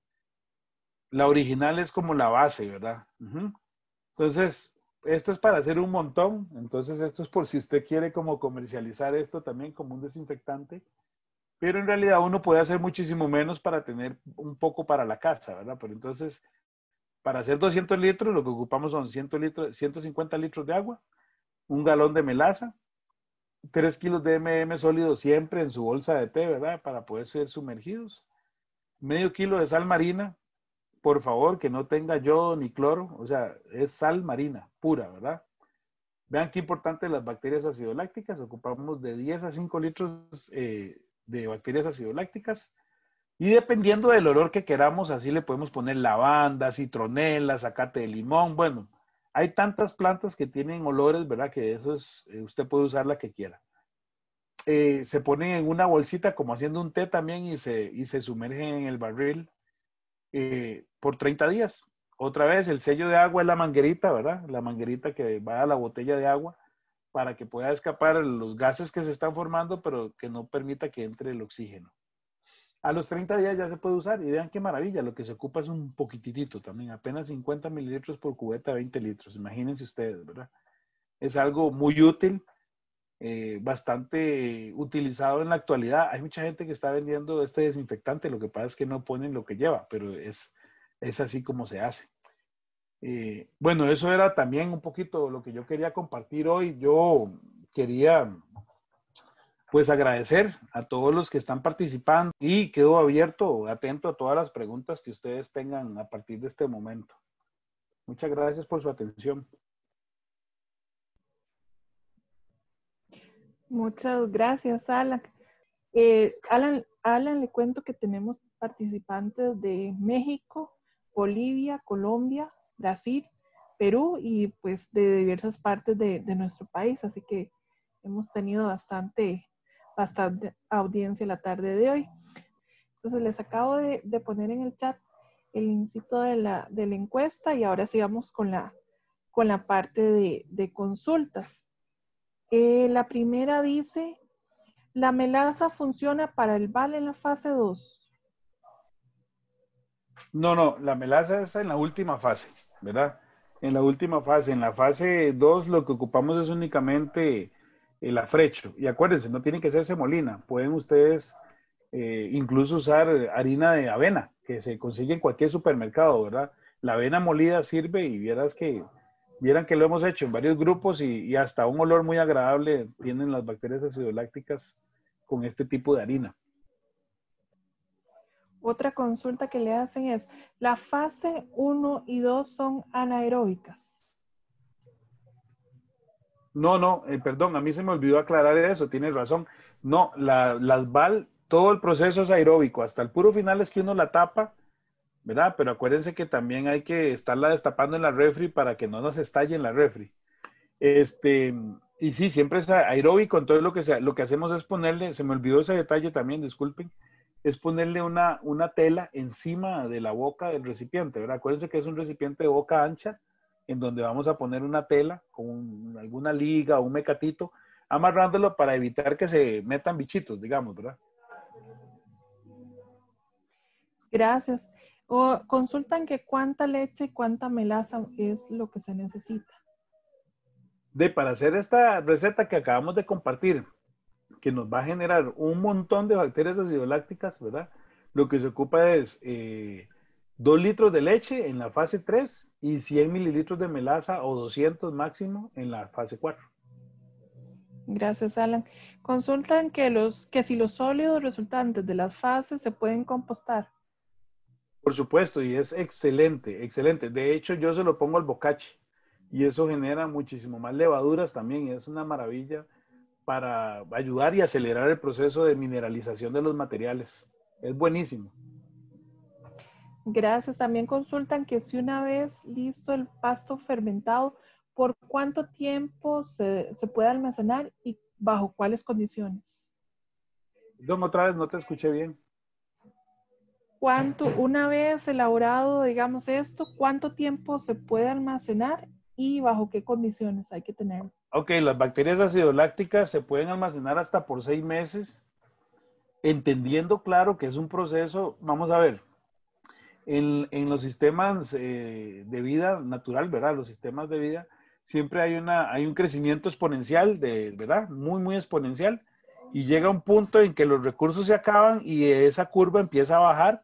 original es como la base, ¿verdad? Entonces, esto es para hacer un montón. Entonces, esto es por si usted quiere como comercializar esto también como un desinfectante. Pero en realidad uno puede hacer muchísimo menos para tener un poco para la casa, ¿verdad? Pero entonces, Para hacer 200 litros, lo que ocupamos son 150 litros de agua, un galón de melaza, 3 kilos de M&M sólido siempre en su bolsa de té, ¿verdad? Para poder ser sumergidos. Medio kilo de sal marina, por favor, que no tenga yodo ni cloro, o sea, es sal marina, pura, ¿verdad? Vean qué importante las bacterias acidolácticas, ocupamos de 10 a 5 litros de bacterias acidolácticas, y dependiendo del olor que queramos, así le podemos poner lavanda, citronela, zacate de limón, bueno, hay tantas plantas que tienen olores, ¿verdad? Que eso es, usted puede usar la que quiera. Se ponen en una bolsita como haciendo un té también y se sumergen en el barril por 30 días. Otra vez, el sello de agua es la manguerita, ¿verdad? La manguerita que va a la botella de agua para que pueda escapar los gases que se están formando, pero que no permita que entre el oxígeno. A los 30 días ya se puede usar y vean qué maravilla, lo que se ocupa es un poquitito también, apenas 50 mililitros por cubeta, 20 litros, imagínense ustedes, ¿verdad? Es algo muy útil, bastante utilizado en la actualidad. Hay mucha gente que está vendiendo este desinfectante, lo que pasa es que no ponen lo que lleva, pero es así como se hace. Bueno, eso era también un poquito lo que yo quería compartir hoy. Yo quería pues agradecer a todos los que están participando y quedo abierto, atento a todas las preguntas que ustedes tengan a partir de este momento. Muchas gracias por su atención. Muchas gracias, Alan. Alan, le cuento que tenemos participantes de México, Bolivia, Colombia, Brasil, Perú y pues de diversas partes de nuestro país. Así que hemos tenido bastante audiencia la tarde de hoy. Entonces les acabo de poner en el chat el linkcito de la encuesta y ahora sí vamos con la parte de consultas. La primera dice, ¿la melaza funciona para el BAL en la fase 2? No, la melaza es en la última fase, ¿verdad? En la última fase, en la fase 2 lo que ocupamos es únicamente el afrecho. Y acuérdense, no tiene que ser semolina. Pueden ustedes incluso usar harina de avena, que se consigue en cualquier supermercado, ¿verdad? La avena molida sirve y vieran que lo hemos hecho en varios grupos y hasta un olor muy agradable tienen las bacterias acidolácticas con este tipo de harina. Otra consulta que le hacen es, ¿la fase 1 y 2 son anaeróbicas? No, perdón, a mí se me olvidó aclarar eso, tienes razón. No, las BAL, todo el proceso es aeróbico, hasta el puro final es que uno la tapa, ¿verdad? Pero acuérdense que también hay que estarla destapando en la refri para que no nos estalle en la refri. Y sí, siempre es aeróbico, entonces lo que hacemos es ponerle, se me olvidó ese detalle también, disculpen, es ponerle una tela encima de la boca del recipiente, ¿verdad? Acuérdense que es un recipiente de boca ancha, en donde vamos a poner una tela con alguna liga o un mecatito, amarrándolo para evitar que se metan bichitos, digamos, ¿verdad? Gracias. Consultan que cuánta leche y cuánta melaza es lo que se necesita. Para hacer esta receta que acabamos de compartir, que nos va a generar un montón de bacterias acidolácticas, ¿verdad? Lo que se ocupa es 2 litros de leche en la fase 3 y 100 mililitros de melaza o 200 máximo en la fase 4. Gracias, Alan. Consultan que si los sólidos resultantes de las fases se pueden compostar. Por supuesto, y es excelente, excelente. De hecho, yo se lo pongo al bocache y eso genera muchísimo más levaduras también y es una maravilla para ayudar y acelerar el proceso de mineralización de los materiales. Es buenísimo. Gracias. También consultan que si una vez listo el pasto fermentado, ¿por cuánto tiempo se puede almacenar y bajo cuáles condiciones? Don, otra vez no te escuché bien. Una vez elaborado, digamos esto, ¿cuánto tiempo se puede almacenar y bajo qué condiciones hay que tenerlo? Ok, las bacterias acidolácticas se pueden almacenar hasta por 6 meses, entendiendo claro que es un proceso, vamos a ver, en los sistemas de vida natural, ¿verdad? Los sistemas de vida, siempre hay un crecimiento exponencial, ¿verdad? Muy, muy exponencial, y llega un punto en que los recursos se acaban y esa curva empieza a bajar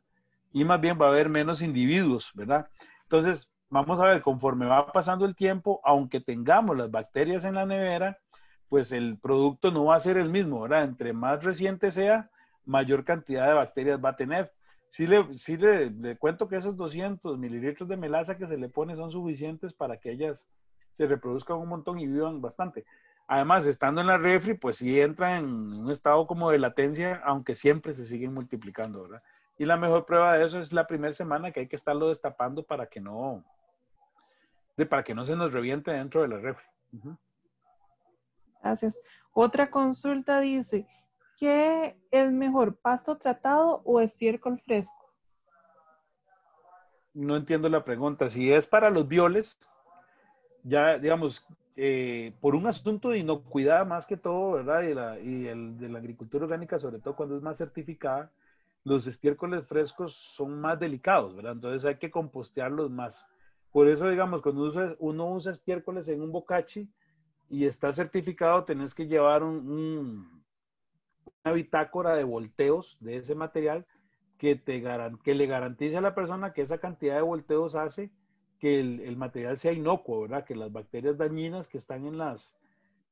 y más bien va a haber menos individuos, ¿verdad? Entonces, vamos a ver, conforme va pasando el tiempo, aunque tengamos las bacterias en la nevera, pues el producto no va a ser el mismo, ¿verdad? Entre más reciente sea, mayor cantidad de bacterias va a tener. Sí le cuento que esos 200 mililitros de melaza que se le pone son suficientes para que ellas se reproduzcan un montón y vivan bastante. Además, estando en la refri, pues sí entra en un estado como de latencia, aunque siempre se siguen multiplicando, ¿verdad? Y la mejor prueba de eso es la primera semana que hay que estarlo destapando para que no se nos reviente dentro de la refri. Uh-huh. Gracias. Otra consulta dice, ¿qué es mejor, pasto tratado o estiércol fresco? No entiendo la pregunta. Si es para los violes, ya digamos, por un asunto de inocuidad más que todo, ¿verdad? De la agricultura orgánica, sobre todo cuando es más certificada, los estiércoles frescos son más delicados, ¿verdad? Entonces hay que compostearlos más. Por eso, digamos, cuando uno usa estiércoles en un bocachi y está certificado, tenés que llevar una bitácora de volteos de ese material que le garantice a la persona que esa cantidad de volteos hace que el material sea inocuo, ¿verdad? Que las bacterias dañinas que están en las,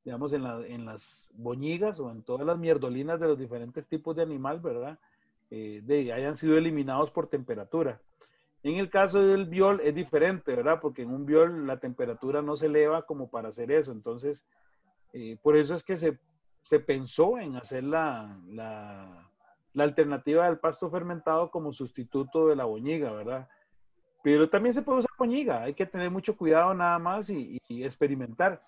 digamos, en las boñigas o en todas las mierdolinas de los diferentes tipos de animal, ¿verdad? Hayan sido eliminados por temperatura. En el caso del viol es diferente, ¿verdad? Porque en un viol la temperatura no se eleva como para hacer eso. Entonces, por eso es que se pensó en hacer la alternativa del pasto fermentado como sustituto de la boñiga, ¿verdad? Pero también se puede usar boñiga, hay que tener mucho cuidado nada más y experimentar.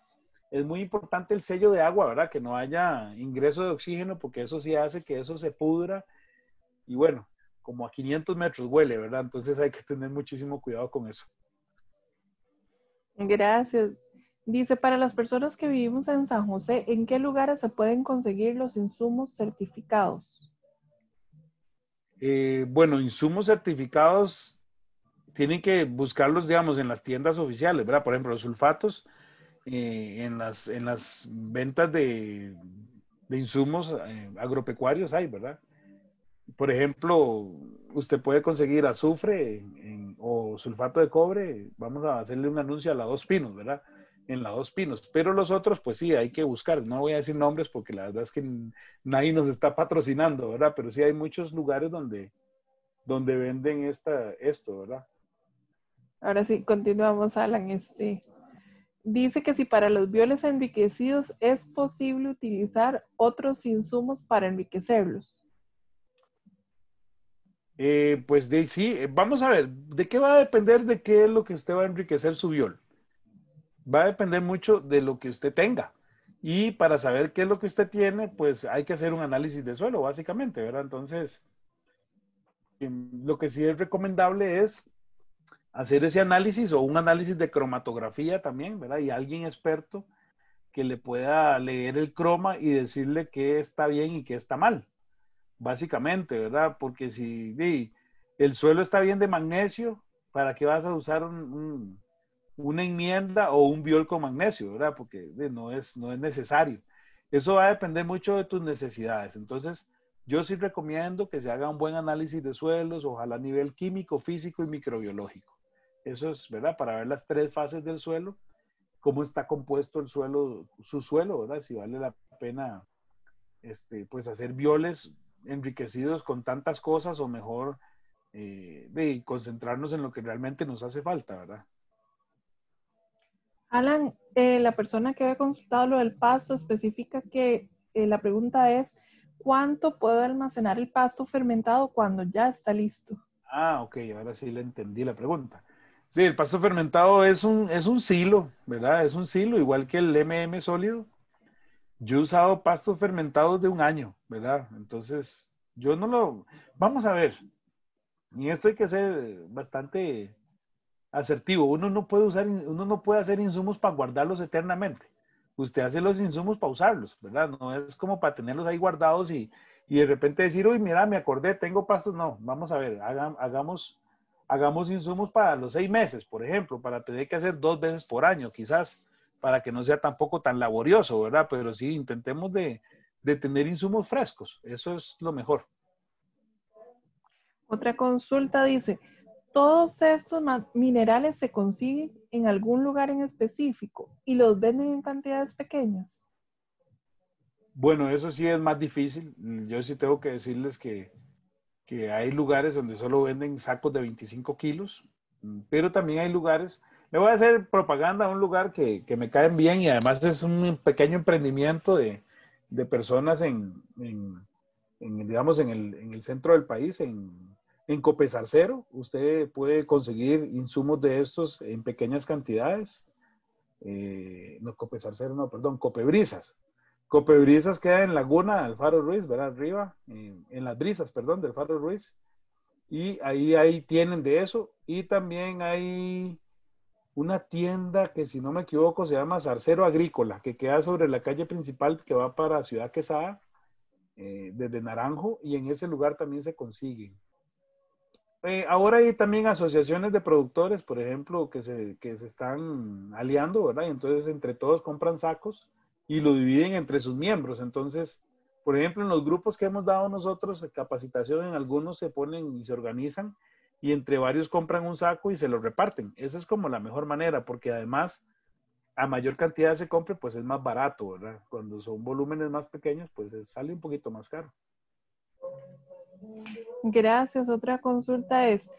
Es muy importante el sello de agua, ¿verdad? Que no haya ingreso de oxígeno, porque eso sí hace que eso se pudra y bueno, como a 500 metros huele, ¿verdad? Entonces hay que tener muchísimo cuidado con eso. Gracias. Dice, para las personas que vivimos en San José, ¿en qué lugares se pueden conseguir los insumos certificados? Bueno, insumos certificados tienen que buscarlos, digamos, en las tiendas oficiales, ¿verdad? Por ejemplo, los sulfatos, en las ventas de insumos agropecuarios hay, ¿verdad? Por ejemplo, usted puede conseguir azufre o sulfato de cobre, vamos a hacerle un anuncio a la Dos Pinos, ¿verdad? En la Dos Pinos, pero los otros, pues sí, hay que buscar, no voy a decir nombres porque la verdad es que nadie nos está patrocinando, ¿verdad? Pero sí hay muchos lugares donde venden esto, ¿verdad? Ahora sí, continuamos, Alan. Dice que si para los violes enriquecidos es posible utilizar otros insumos para enriquecerlos. Pues sí, vamos a ver, ¿de qué va a depender de qué es lo que usted va a enriquecer su viol? Va a depender mucho de lo que usted tenga. Y para saber qué es lo que usted tiene, pues hay que hacer un análisis de suelo, básicamente, ¿verdad? Entonces, lo que sí es recomendable es hacer ese análisis o un análisis de cromatografía también, ¿verdad? Y alguien experto que le pueda leer el croma y decirle qué está bien y qué está mal, básicamente, ¿verdad? Porque si el suelo está bien de magnesio, ¿para qué vas a usar una enmienda o un biol con magnesio, ¿verdad? Porque no es necesario. Eso va a depender mucho de tus necesidades. Entonces, yo sí recomiendo que se haga un buen análisis de suelos, ojalá a nivel químico, físico y microbiológico. Eso es, ¿verdad? Para ver las 3 fases del suelo, cómo está compuesto el suelo, su suelo, ¿verdad? Si vale la pena, pues hacer bioles enriquecidos con tantas cosas o mejor de concentrarnos en lo que realmente nos hace falta, ¿verdad? Alan, la persona que había consultado lo del pasto especifica que la pregunta es, ¿cuánto puedo almacenar el pasto fermentado cuando ya está listo? Ah, ok, ahora sí le entendí la pregunta. Sí, el pasto fermentado es un silo, ¿verdad? Es un silo, igual que el sólido. Yo he usado pastos fermentados de un año, ¿verdad? Entonces, yo no lo... Vamos a ver, y esto hay que ser bastante asertivo. Uno no puede hacer insumos para guardarlos eternamente. Usted hace los insumos para usarlos, ¿verdad? No es como para tenerlos ahí guardados y de repente decir, uy, mira, me acordé, tengo pastos. No, vamos a ver, hagamos insumos para los 6 meses, por ejemplo, para tener que hacer 2 veces por año, quizás, para que no sea tampoco tan laborioso, ¿verdad? Pero sí, intentemos de tener insumos frescos. Eso es lo mejor. Otra consulta dice, ¿Todos estos minerales se consiguen en algún lugar en específico y los venden en cantidades pequeñas? Bueno, eso sí es más difícil. Yo sí tengo que decirles que hay lugares donde solo venden sacos de 25 kilos, pero también hay lugares, le voy a hacer propaganda a un lugar que me caen bien y además es un pequeño emprendimiento de personas digamos, en el centro del país, en Copesarcero. Usted puede conseguir insumos de estos en pequeñas cantidades. No, Copesarcero, no, perdón, Copebrisas. Copebrisas queda en Laguna del Faro Ruiz, ¿verdad? Arriba, en las brisas, perdón, del Faro Ruiz. Y ahí tienen de eso. Y también hay una tienda que, si no me equivoco, se llama Zarcero Agrícola, que queda sobre la calle principal que va para Ciudad Quesada, desde Naranjo, y en ese lugar también se consiguen. Ahora hay también asociaciones de productores, por ejemplo, que se están aliando, ¿verdad? Y entonces entre todos compran sacos y lo dividen entre sus miembros. Entonces, por ejemplo, en los grupos que hemos dado nosotros de capacitación, en algunos se ponen y se organizan y entre varios compran un saco y se lo reparten. Esa es como la mejor manera, porque además a mayor cantidad se compre, pues es más barato, ¿verdad? Cuando son volúmenes más pequeños, pues sale un poquito más caro. Gracias. Otra consulta es,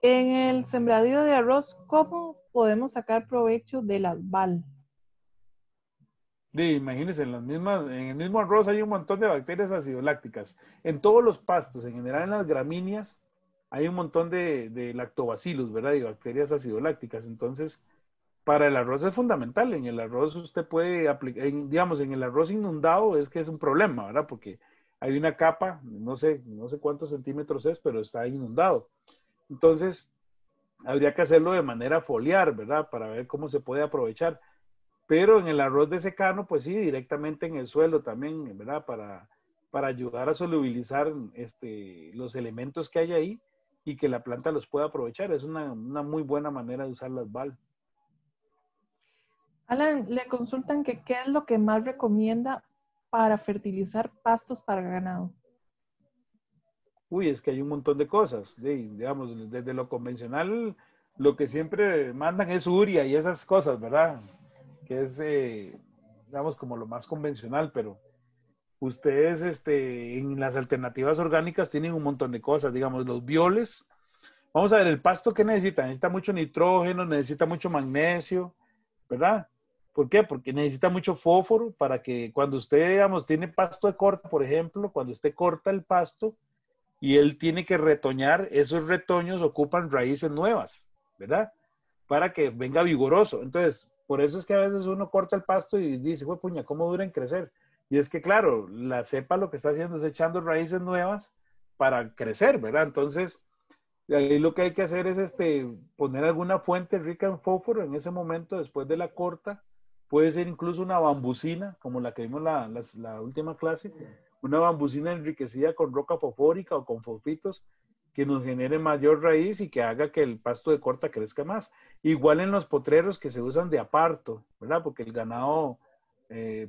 en el sembradío de arroz, ¿cómo podemos sacar provecho de las BAL? Imagínense, en el mismo arroz hay un montón de bacterias acidolácticas. En todos los pastos, en general en las gramíneas, hay un montón de lactobacillus, ¿verdad? Y bacterias acidolácticas. Entonces, para el arroz es fundamental. En el arroz usted puede aplicar, digamos, en el arroz inundado es que es un problema, ¿verdad? Porque hay una capa, no sé cuántos centímetros es, pero está inundado. Entonces, habría que hacerlo de manera foliar, ¿verdad? Para ver cómo se puede aprovechar. Pero en el arroz de secano, pues sí, directamente en el suelo también, ¿verdad? Para ayudar a solubilizar los elementos que hay ahí y que la planta los pueda aprovechar. Es una muy buena manera de usar las BAL. Alan, le consultan que qué es lo que más recomienda para fertilizar pastos para ganado. Uy, es que hay un montón de cosas, digamos, desde lo convencional, lo que siempre mandan es urea y esas cosas, ¿verdad? Que es, digamos, como lo más convencional, pero ustedes en las alternativas orgánicas tienen un montón de cosas, digamos, los bioles. Vamos a ver, el pasto que necesita, necesita mucho nitrógeno, necesita mucho magnesio, ¿verdad? ¿Por qué? Porque necesita mucho fósforo para que cuando usted, digamos, tiene pasto de corta, por ejemplo, cuando usted corta el pasto y él tiene que retoñar, esos retoños ocupan raíces nuevas, ¿verdad? Para que venga vigoroso. Entonces, por eso es que a veces uno corta el pasto y dice, güey, puña, ¿cómo dura en crecer? Y es que, claro, la cepa lo que está haciendo es echando raíces nuevas para crecer, ¿verdad? Entonces, ahí lo que hay que hacer es poner alguna fuente rica en fósforo en ese momento después de la corta. Puede ser incluso una bambucina, como la que vimos la última clase, una bambucina enriquecida con roca fosfórica o con fosfitos que nos genere mayor raíz y que haga que el pasto de corta crezca más. Igual en los potreros que se usan de aparto, ¿verdad? Porque el ganado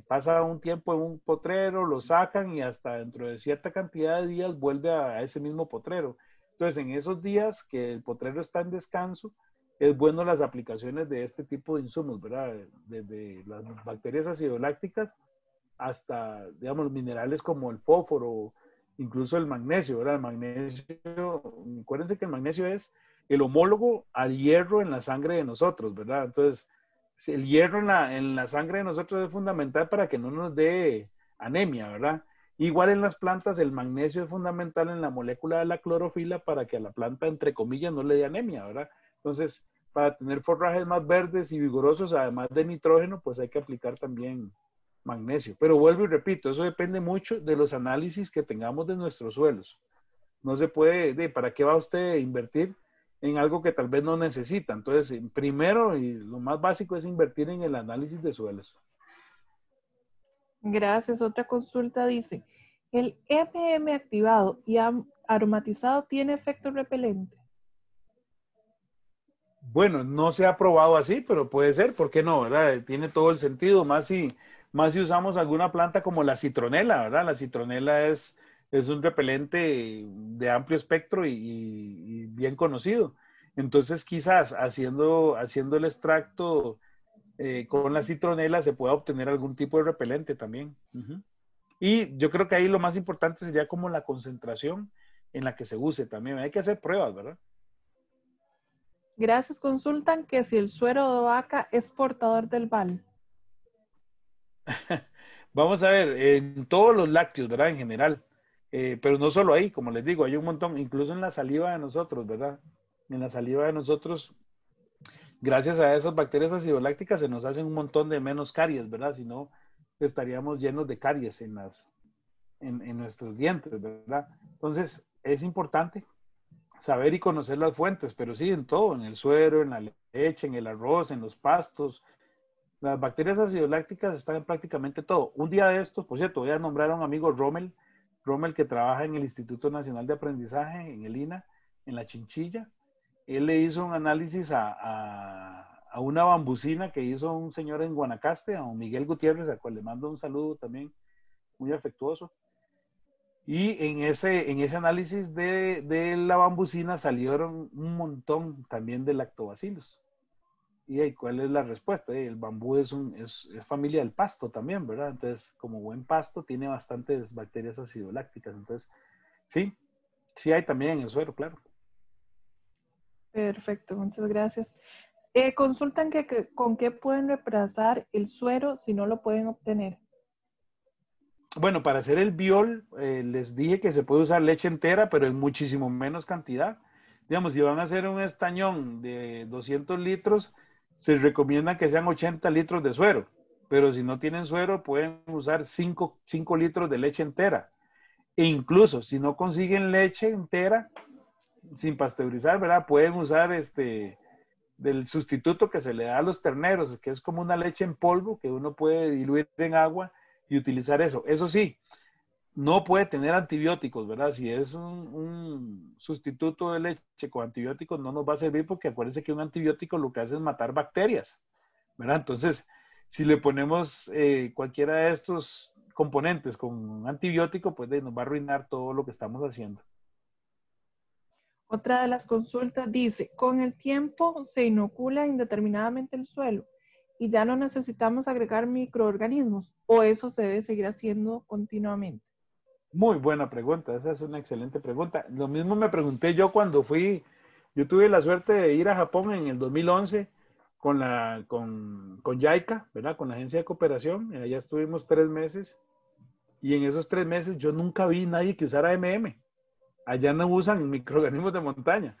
pasa un tiempo en un potrero, lo sacan y hasta dentro de cierta cantidad de días vuelve a ese mismo potrero. Entonces, en esos días que el potrero está en descanso, es bueno las aplicaciones de este tipo de insumos, ¿verdad? Desde las bacterias acidolácticas hasta, digamos, minerales como el fósforo, incluso el magnesio, ¿verdad? El magnesio, acuérdense que el magnesio es el homólogo al hierro en la sangre de nosotros, ¿verdad? Entonces, el hierro en la sangre de nosotros es fundamental para que no nos dé anemia, ¿verdad? Igual en las plantas, el magnesio es fundamental en la molécula de la clorofila para que a la planta, entre comillas, no le dé anemia, ¿verdad? Entonces, para tener forrajes más verdes y vigorosos, además de nitrógeno, pues hay que aplicar también magnesio. Pero vuelvo y repito, eso depende mucho de los análisis que tengamos de nuestros suelos. No se puede, ¿para qué va usted a invertir en algo que tal vez no necesita? Entonces, primero y lo más básico es invertir en el análisis de suelos. Gracias. Otra consulta dice, ¿el EPM activado y aromatizado tiene efecto repelente? Bueno, no se ha probado así, pero puede ser, ¿por qué no? ¿Verdad? Tiene todo el sentido, más si usamos alguna planta como la citronela, ¿verdad? La citronela es un repelente de amplio espectro y bien conocido. Entonces, quizás haciendo el extracto con la citronela se pueda obtener algún tipo de repelente también. Uh-huh. Y yo creo que ahí lo más importante sería como la concentración en la que se use también. Hay que hacer pruebas, ¿verdad? Gracias, consultan que si el suero de vaca es portador del VAL. Vamos a ver, en todos los lácteos, ¿verdad? En general. Pero no solo ahí, como les digo, hay un montón, incluso en la saliva de nosotros, ¿verdad? En la saliva de nosotros, gracias a esas bacterias acidolácticas se nos hacen un montón de menos caries, ¿verdad? Si no, estaríamos llenos de caries en nuestros dientes, ¿verdad? Entonces, es importante saber y conocer las fuentes, pero sí en todo, en el suero, en la leche, en el arroz, en los pastos. Las bacterias acidolácticas están en prácticamente todo. Un día de estos, por cierto, voy a nombrar a un amigo Rommel que trabaja en el Instituto Nacional de Aprendizaje, en el INA, en la Chinchilla. Él le hizo un análisis a una bambucina que hizo un señor en Guanacaste, a don Miguel Gutiérrez, al cual le mando un saludo también muy afectuoso. Y en ese análisis de la bambucina salieron un montón también de lactobacilos. ¿Y ahí, cuál es la respuesta? El bambú es familia del pasto también, ¿verdad? Entonces, como buen pasto, tiene bastantes bacterias acidolácticas. Entonces, sí hay también en el suero, claro. Perfecto, muchas gracias. Consultan que con qué pueden reemplazar el suero si no lo pueden obtener. Bueno, para hacer el biol, les dije que se puede usar leche entera, pero en muchísimo menos cantidad. Digamos, si van a hacer un estañón de 200 litros, se recomienda que sean 80 litros de suero. Pero si no tienen suero, pueden usar 5 litros de leche entera. E incluso, si no consiguen leche entera, sin pasteurizar, ¿verdad? Pueden usar del sustituto que se le da a los terneros, que es como una leche en polvo que uno puede diluir en agua y utilizar eso. Eso sí, no puede tener antibióticos, ¿verdad? Si es un sustituto de leche con antibióticos, no nos va a servir porque acuérdense que un antibiótico lo que hace es matar bacterias, ¿verdad? Entonces, si le ponemos cualquiera de estos componentes con un antibiótico, pues nos va a arruinar todo lo que estamos haciendo. Otra de las consultas dice, con el tiempo se inocula indeterminadamente el suelo y ya no necesitamos agregar microorganismos o eso se debe seguir haciendo continuamente. Muy buena pregunta, esa es una excelente pregunta. Lo mismo me pregunté yo cuando yo tuve la suerte de ir a Japón en el 2011 con JICA, ¿verdad? Con la agencia de cooperación. Allá estuvimos 3 meses y en esos 3 meses yo nunca vi nadie que usara MM. Allá no usan microorganismos de montaña.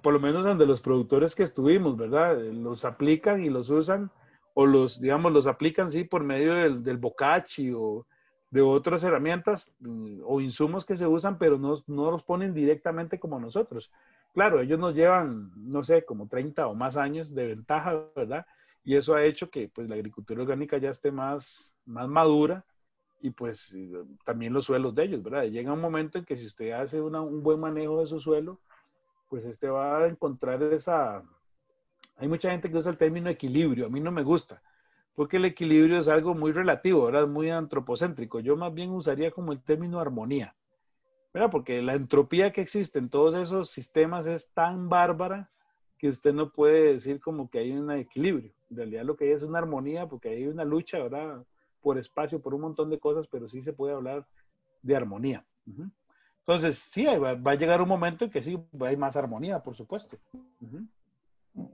Por lo menos donde los productores que estuvimos, ¿verdad? Los aplican y los usan o los aplican, sí, por medio del bokashi o de otras herramientas o insumos que se usan, pero no los ponen directamente como nosotros. Claro, ellos nos llevan, no sé, como 30 o más años de ventaja, ¿verdad? Y eso ha hecho que pues la agricultura orgánica ya esté más madura y pues también los suelos de ellos, ¿verdad? Llega un momento en que si usted hace un buen manejo de su suelo, pues va a encontrar hay mucha gente que usa el término equilibrio, a mí no me gusta, porque el equilibrio es algo muy relativo, ¿verdad? Muy antropocéntrico. Yo más bien usaría como el término armonía, ¿verdad? Porque la entropía que existe en todos esos sistemas es tan bárbara que usted no puede decir como que hay un equilibrio. En realidad lo que hay es una armonía porque hay una lucha, ¿verdad? Por espacio, por un montón de cosas, pero sí se puede hablar de armonía. Uh-huh. Entonces, sí, va a llegar un momento en que sí hay más armonía, por supuesto. Uh-huh.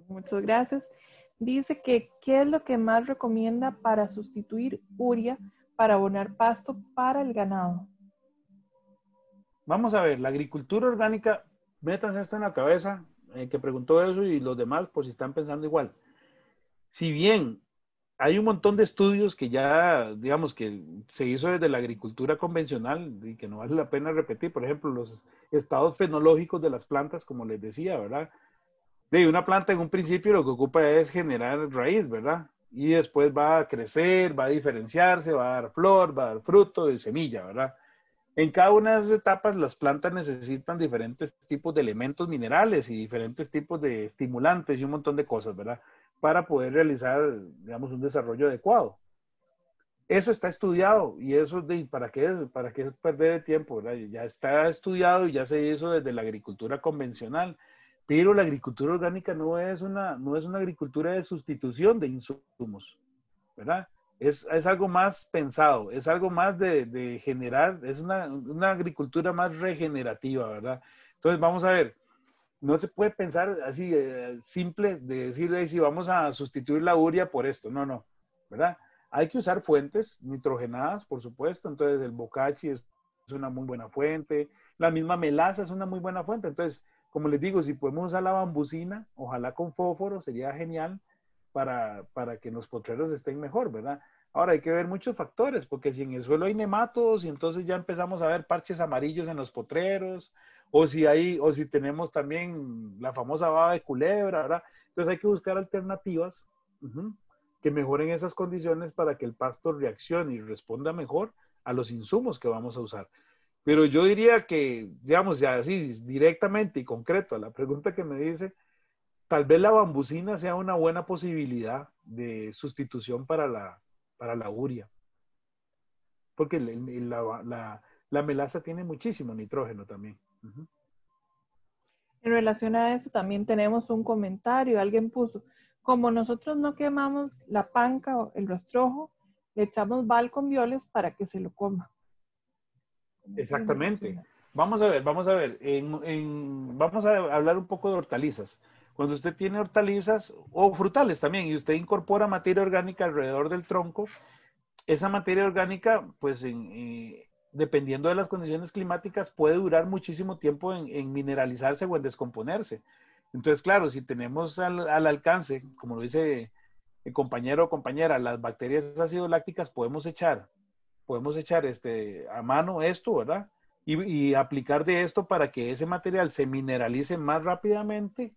Muchas gracias. Dice que, ¿qué es lo que más recomienda para sustituir urea para abonar pasto para el ganado? Vamos a ver, la agricultura orgánica, métanse esto en la cabeza, que preguntó eso y los demás, por si están pensando igual. Si bien hay un montón de estudios que ya, digamos, que se hizo desde la agricultura convencional y que no vale la pena repetir, por ejemplo, los estados fenológicos de las plantas, como les decía, ¿verdad? De una planta en un principio lo que ocupa es generar raíz, ¿verdad? Y después va a crecer, va a diferenciarse, va a dar flor, va a dar fruto y semilla, ¿verdad? En cada una de esas etapas las plantas necesitan diferentes tipos de elementos minerales y diferentes tipos de estimulantes y un montón de cosas, ¿verdad? Para poder realizar, digamos, un desarrollo adecuado. Eso está estudiado y eso, ¿para qué perder el tiempo, ¿verdad? Ya está estudiado y ya se hizo desde la agricultura convencional. pero la agricultura orgánica no es una agricultura de sustitución de insumos, ¿verdad? Es algo más pensado, es algo más de generar, es una agricultura más regenerativa, ¿verdad? Entonces, vamos a ver, no se puede pensar así simple de decir, "Hey, si vamos a sustituir la urea por esto", no, no, ¿verdad? Hay que usar fuentes nitrogenadas, por supuesto, entonces el bocachi es una muy buena fuente, la misma melaza es una muy buena fuente, entonces, como les digo, si podemos usar la bambucina, ojalá con fósforo, sería genial para que los potreros estén mejor, ¿verdad? Ahora hay que ver muchos factores, porque si en el suelo hay nematodos y entonces ya empezamos a ver parches amarillos en los potreros, o si tenemos también la famosa baba de culebra, ¿verdad? Entonces hay que buscar alternativas que mejoren esas condiciones para que el pasto reaccione y responda mejor a los insumos que vamos a usar. Pero yo diría que, digamos, ya así directamente y concreto a la pregunta que me dice, tal vez la bambucina sea una buena posibilidad de sustitución para la urea, porque la melaza tiene muchísimo nitrógeno también. En relación a eso, también tenemos un comentario. Alguien puso, como nosotros no quemamos la panca o el rastrojo, le echamos bal con violes para que se lo coma. Exactamente. Vamos a ver. Vamos a hablar un poco de hortalizas. Cuando usted tiene hortalizas o frutales también y usted incorpora materia orgánica alrededor del tronco, esa materia orgánica, pues dependiendo de las condiciones climáticas, puede durar muchísimo tiempo en mineralizarse o en descomponerse. Entonces, claro, si tenemos al alcance, como lo dice el compañero o compañera, las bacterias ácido lácticas, podemos echar a mano esto, ¿verdad? Y aplicar de esto para que ese material se mineralice más rápidamente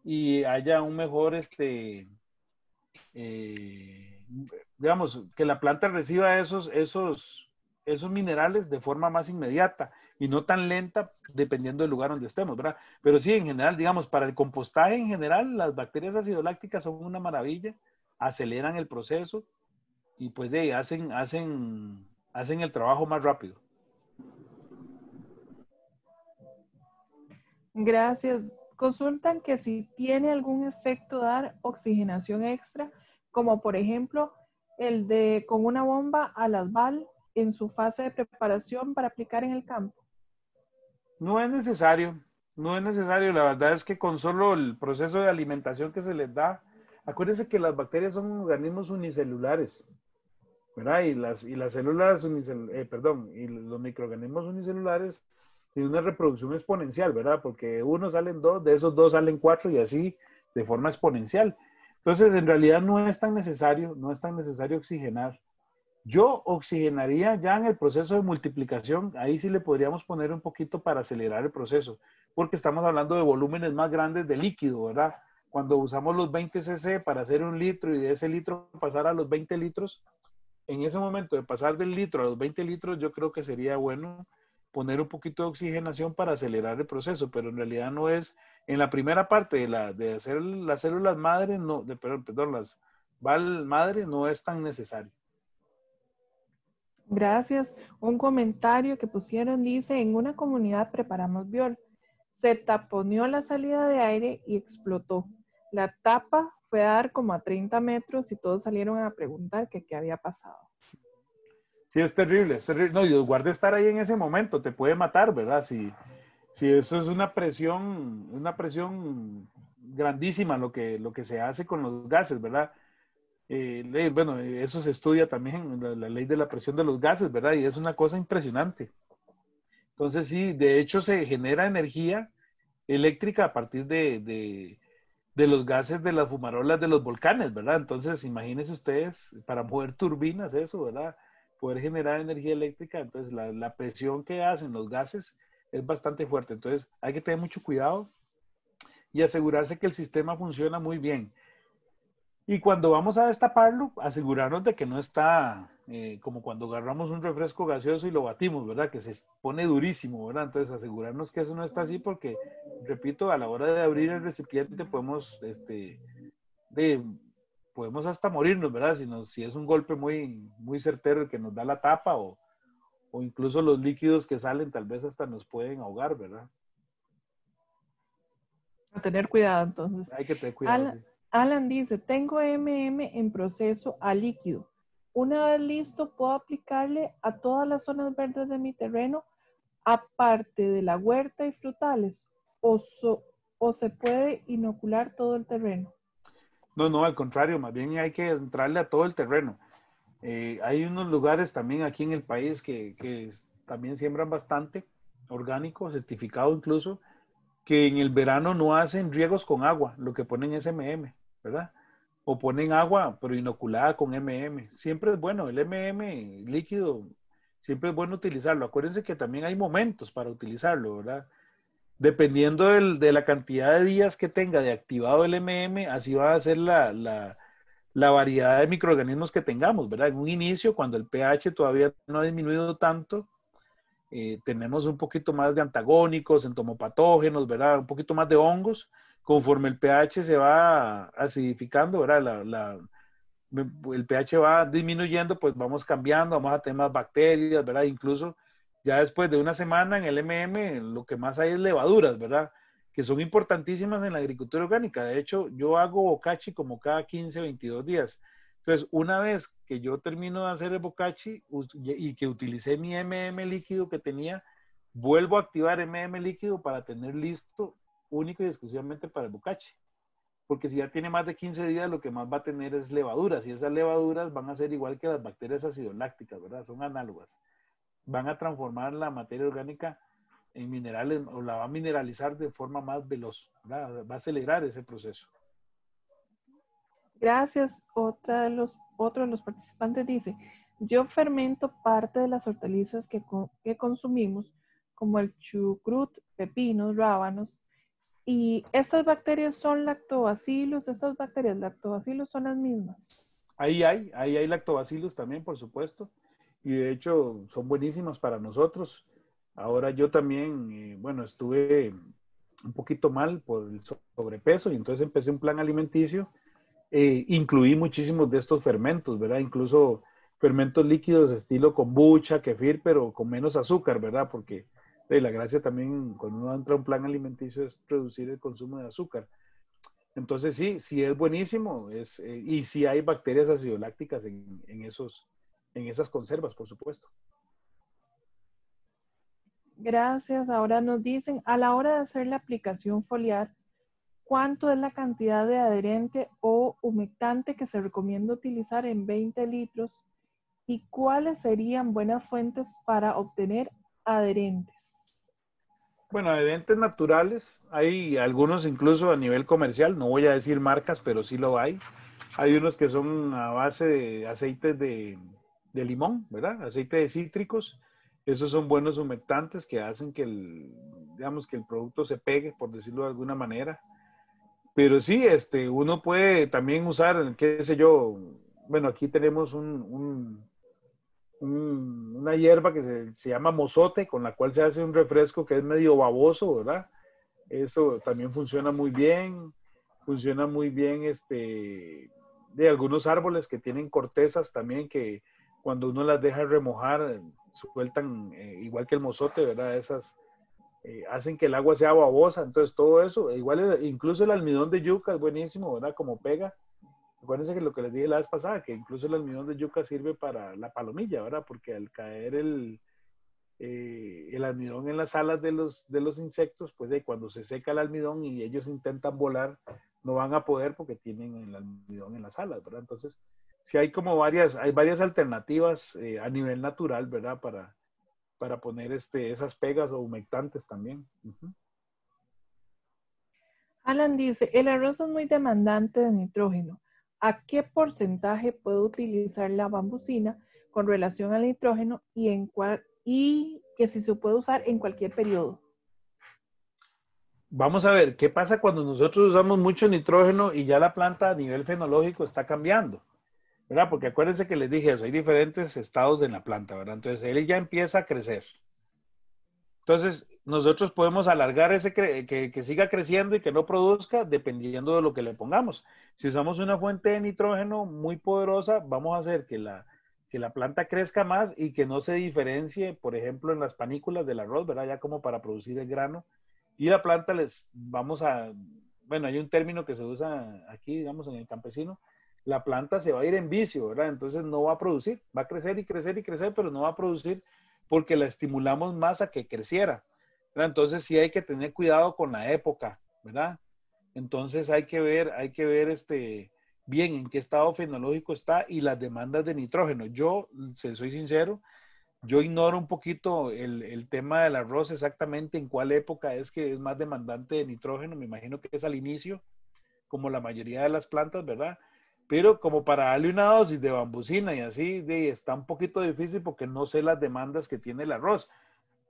y haya un mejor, eh, digamos, que la planta reciba esos minerales de forma más inmediata y no tan lenta dependiendo del lugar donde estemos, ¿verdad? Pero sí, en general, digamos, para el compostaje en general, las bacterias acidolácticas son una maravilla, aceleran el proceso y pues hacen el trabajo más rápido. Gracias. Consultan que si tiene algún efecto dar oxigenación extra, como por ejemplo el de con una bomba a las BAL en su fase de preparación para aplicar en el campo. No es necesario, no es necesario. La verdad es que con solo el proceso de alimentación que se les da, acuérdense que las bacterias son organismos unicelulares, ¿verdad? Y las células y los microorganismos unicelulares tienen una reproducción exponencial, ¿verdad? Porque uno salen dos, de esos dos salen cuatro y así de forma exponencial. Entonces, en realidad no es tan necesario oxigenar. Yo oxigenaría ya en el proceso de multiplicación, ahí sí le podríamos poner un poquito para acelerar el proceso, porque estamos hablando de volúmenes más grandes de líquido, ¿verdad? Cuando usamos los 20 cc para hacer 1 litro y de ese litro pasar a los 20 litros, en ese momento de pasar del litro a los 20 litros, yo creo que sería bueno poner un poquito de oxigenación para acelerar el proceso, pero en realidad no es, en la primera parte de hacer las células madre, no, perdón, las val madre no es tan necesario. Gracias. Un comentario que pusieron dice, en una comunidad preparamos biol. Se taponeó la salida de aire y explotó. La tapa fue a dar como a 30 metros y todos salieron a preguntar que qué había pasado. Sí, es terrible, es terrible. No, Dios guarde estar ahí en ese momento, te puede matar, ¿verdad? Si eso es una presión grandísima lo que se hace con los gases, ¿verdad? Bueno, eso se estudia también, la ley de la presión de los gases, ¿verdad? Y es una cosa impresionante. Entonces, sí, de hecho se genera energía eléctrica a partir de los gases de las fumarolas de los volcanes, ¿verdad? Entonces, imagínense ustedes, para mover turbinas, eso, ¿verdad? Poder generar energía eléctrica, entonces la presión que hacen los gases es bastante fuerte. Entonces, hay que tener mucho cuidado y asegurarse que el sistema funciona muy bien. Y cuando vamos a destaparlo, asegurarnos de que no está como cuando agarramos un refresco gaseoso y lo batimos, ¿verdad? Que se pone durísimo, ¿verdad? Entonces asegurarnos que eso no está así porque, repito, a la hora de abrir el recipiente de, podemos hasta morirnos, ¿verdad? Si es un golpe muy, muy certero el que nos da la tapa o incluso los líquidos que salen tal vez hasta nos pueden ahogar, ¿verdad? A tener cuidado, entonces. Hay que tener cuidado. Alan, Alan dice, tengo en proceso a líquido. Una vez listo, ¿puedo aplicarle a todas las zonas verdes de mi terreno, aparte de la huerta y frutales? ¿O se puede inocular todo el terreno? No, no, al contrario, más bien hay que entrarle a todo el terreno. Hay unos lugares también aquí en el país que también siembran bastante, orgánico, certificado incluso, que en el verano no hacen riegos con agua, lo que ponen es ¿verdad? O ponen agua, pero inoculada con Siempre es bueno, el líquido, siempre es bueno utilizarlo. Acuérdense que también hay momentos para utilizarlo, ¿verdad? Dependiendo de la cantidad de días que tenga de activado el así va a ser la variedad de microorganismos que tengamos, ¿verdad? En un inicio, cuando el pH todavía no ha disminuido tanto, tenemos un poquito más de antagónicos, entomopatógenos, ¿verdad? Un poquito más de hongos. Conforme el pH se va acidificando, ¿verdad? El pH va disminuyendo, pues vamos cambiando, vamos a tener más bacterias, ¿verdad? Incluso ya después de una semana en el lo que más hay es levaduras, ¿verdad? Que son importantísimas en la agricultura orgánica. De hecho, yo hago bocachi como cada 15, 22 días. Entonces, una vez que yo termino de hacer el bocachi y que utilicé mi líquido que tenía, vuelvo a activar líquido para tener listo único y exclusivamente para el bocachi. Porque si ya tiene más de 15 días, lo que más va a tener es levaduras, y esas levaduras van a ser igual que las bacterias acidolácticas, ¿verdad? Son análogas. Van a transformar la materia orgánica en minerales, o la va a mineralizar de forma más veloz, ¿verdad? Va a acelerar ese proceso. Gracias. Otro de los participantes dice, yo fermento parte de las hortalizas que consumimos, como el chucrut, pepinos, rábanos, y estas bacterias son lactobacilos, estas bacterias lactobacilos son las mismas. Ahí hay lactobacillus también, por supuesto, y de hecho son buenísimas para nosotros. Ahora yo también, bueno, estuve un poquito mal por el sobrepeso y entonces empecé un plan alimenticio. Incluí muchísimos de estos fermentos, ¿verdad? Incluso fermentos líquidos estilo kombucha, kefir, pero con menos azúcar, ¿verdad? Porque la gracia también cuando uno entra a un plan alimenticio es reducir el consumo de azúcar. Entonces sí es buenísimo, y sí hay bacterias acidolácticas en esas conservas, por supuesto. Gracias. Ahora nos dicen, a la hora de hacer la aplicación foliar, ¿cuánto es la cantidad de adherente o humectante que se recomienda utilizar en 20 litros? ¿Y cuáles serían buenas fuentes para obtener adherentes? Bueno, adherentes naturales, hay algunos incluso a nivel comercial, no voy a decir marcas, pero sí lo hay. Hay unos que son a base de aceites de limón, ¿verdad? Aceite de cítricos. Esos son buenos humectantes que hacen que digamos, que el producto se pegue, por decirlo de alguna manera. Pero sí, uno puede también usar, qué sé yo, bueno, aquí tenemos una hierba que se llama mozote, con la cual se hace un refresco que es medio baboso, ¿verdad? Eso también funciona muy bien, de algunos árboles que tienen cortezas también, que cuando uno las deja remojar, sueltan, igual que el mozote, ¿verdad? Esas hacen que el agua sea babosa, entonces todo eso, igual incluso el almidón de yuca es buenísimo, ¿verdad? Como pega. Acuérdense que lo que les dije la vez pasada, que incluso el almidón de yuca sirve para la palomilla, ¿verdad? Porque al caer el almidón en las alas de los insectos, pues cuando se seca el almidón y ellos intentan volar, no van a poder porque tienen el almidón en las alas, ¿verdad? Entonces, sí hay hay varias alternativas a nivel natural, ¿verdad? Para poner esas pegas o humectantes también. Uh-huh. Alan dice, el arroz es muy demandante de nitrógeno. ¿A qué porcentaje puedo utilizar la bambusina con relación al nitrógeno y que si se puede usar en cualquier periodo? Vamos a ver, ¿qué pasa cuando nosotros usamos mucho nitrógeno y ya la planta a nivel fenológico está cambiando? ¿Verdad? Porque acuérdense que les dije eso, hay diferentes estados en la planta, ¿verdad? Entonces, él ya empieza a crecer. Entonces, nosotros podemos alargar que siga creciendo y que no produzca dependiendo de lo que le pongamos. Si usamos una fuente de nitrógeno muy poderosa, vamos a hacer que la planta crezca más y que no se diferencie, por ejemplo, en las panículas del arroz, ¿verdad? Ya como para producir el grano, y la planta les vamos a, bueno, hay un término que se usa aquí, digamos, en el campesino, la planta se va a ir en vicio, ¿verdad? Entonces no va a producir, va a crecer y crecer y crecer, pero no va a producir porque la estimulamos más a que creciera, ¿verdad? Entonces sí hay que tener cuidado con la época, ¿verdad? Entonces hay que ver bien en qué estado fenológico está y las demandas de nitrógeno. Yo, si soy sincero, yo ignoro un poquito el tema del arroz exactamente en cuál época es que es más demandante de nitrógeno. Me imagino que es al inicio, como la mayoría de las plantas, ¿verdad? Pero como para darle una dosis de bambusina y así, está un poquito difícil porque no sé las demandas que tiene el arroz.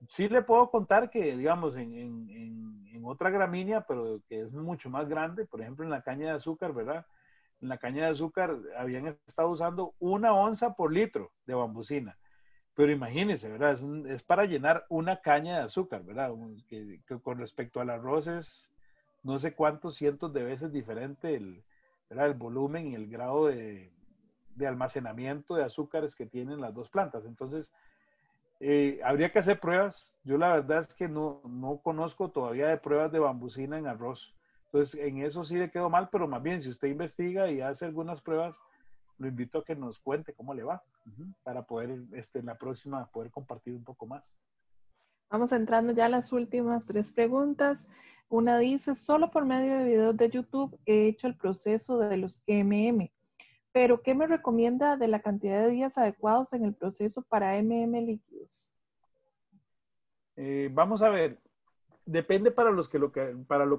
Sí le puedo contar que, digamos, en otra gramínea, pero que es mucho más grande, por ejemplo, en la caña de azúcar, ¿verdad? En la caña de azúcar habían estado usando 1 onza por litro de bambusina. Pero imagínense, ¿verdad? Es para llenar una caña de azúcar, ¿verdad? Que con respecto al arroz es no sé cuántos cientos de veces diferente ¿verdad? El volumen y el grado de almacenamiento de azúcares que tienen las dos plantas. Entonces, habría que hacer pruebas. Yo la verdad es que no conozco todavía de pruebas de bambusina en arroz. Entonces, en eso sí le quedó mal, pero más bien, si usted investiga y hace algunas pruebas, lo invito a que nos cuente cómo le va, para poder, en la próxima, poder compartir un poco más. Vamos entrando ya a las últimas 3 preguntas. Una dice, solo por medio de videos de YouTube he hecho el proceso de los pero ¿qué me recomienda de la cantidad de días adecuados en el proceso para líquidos? Vamos a ver, depende para lo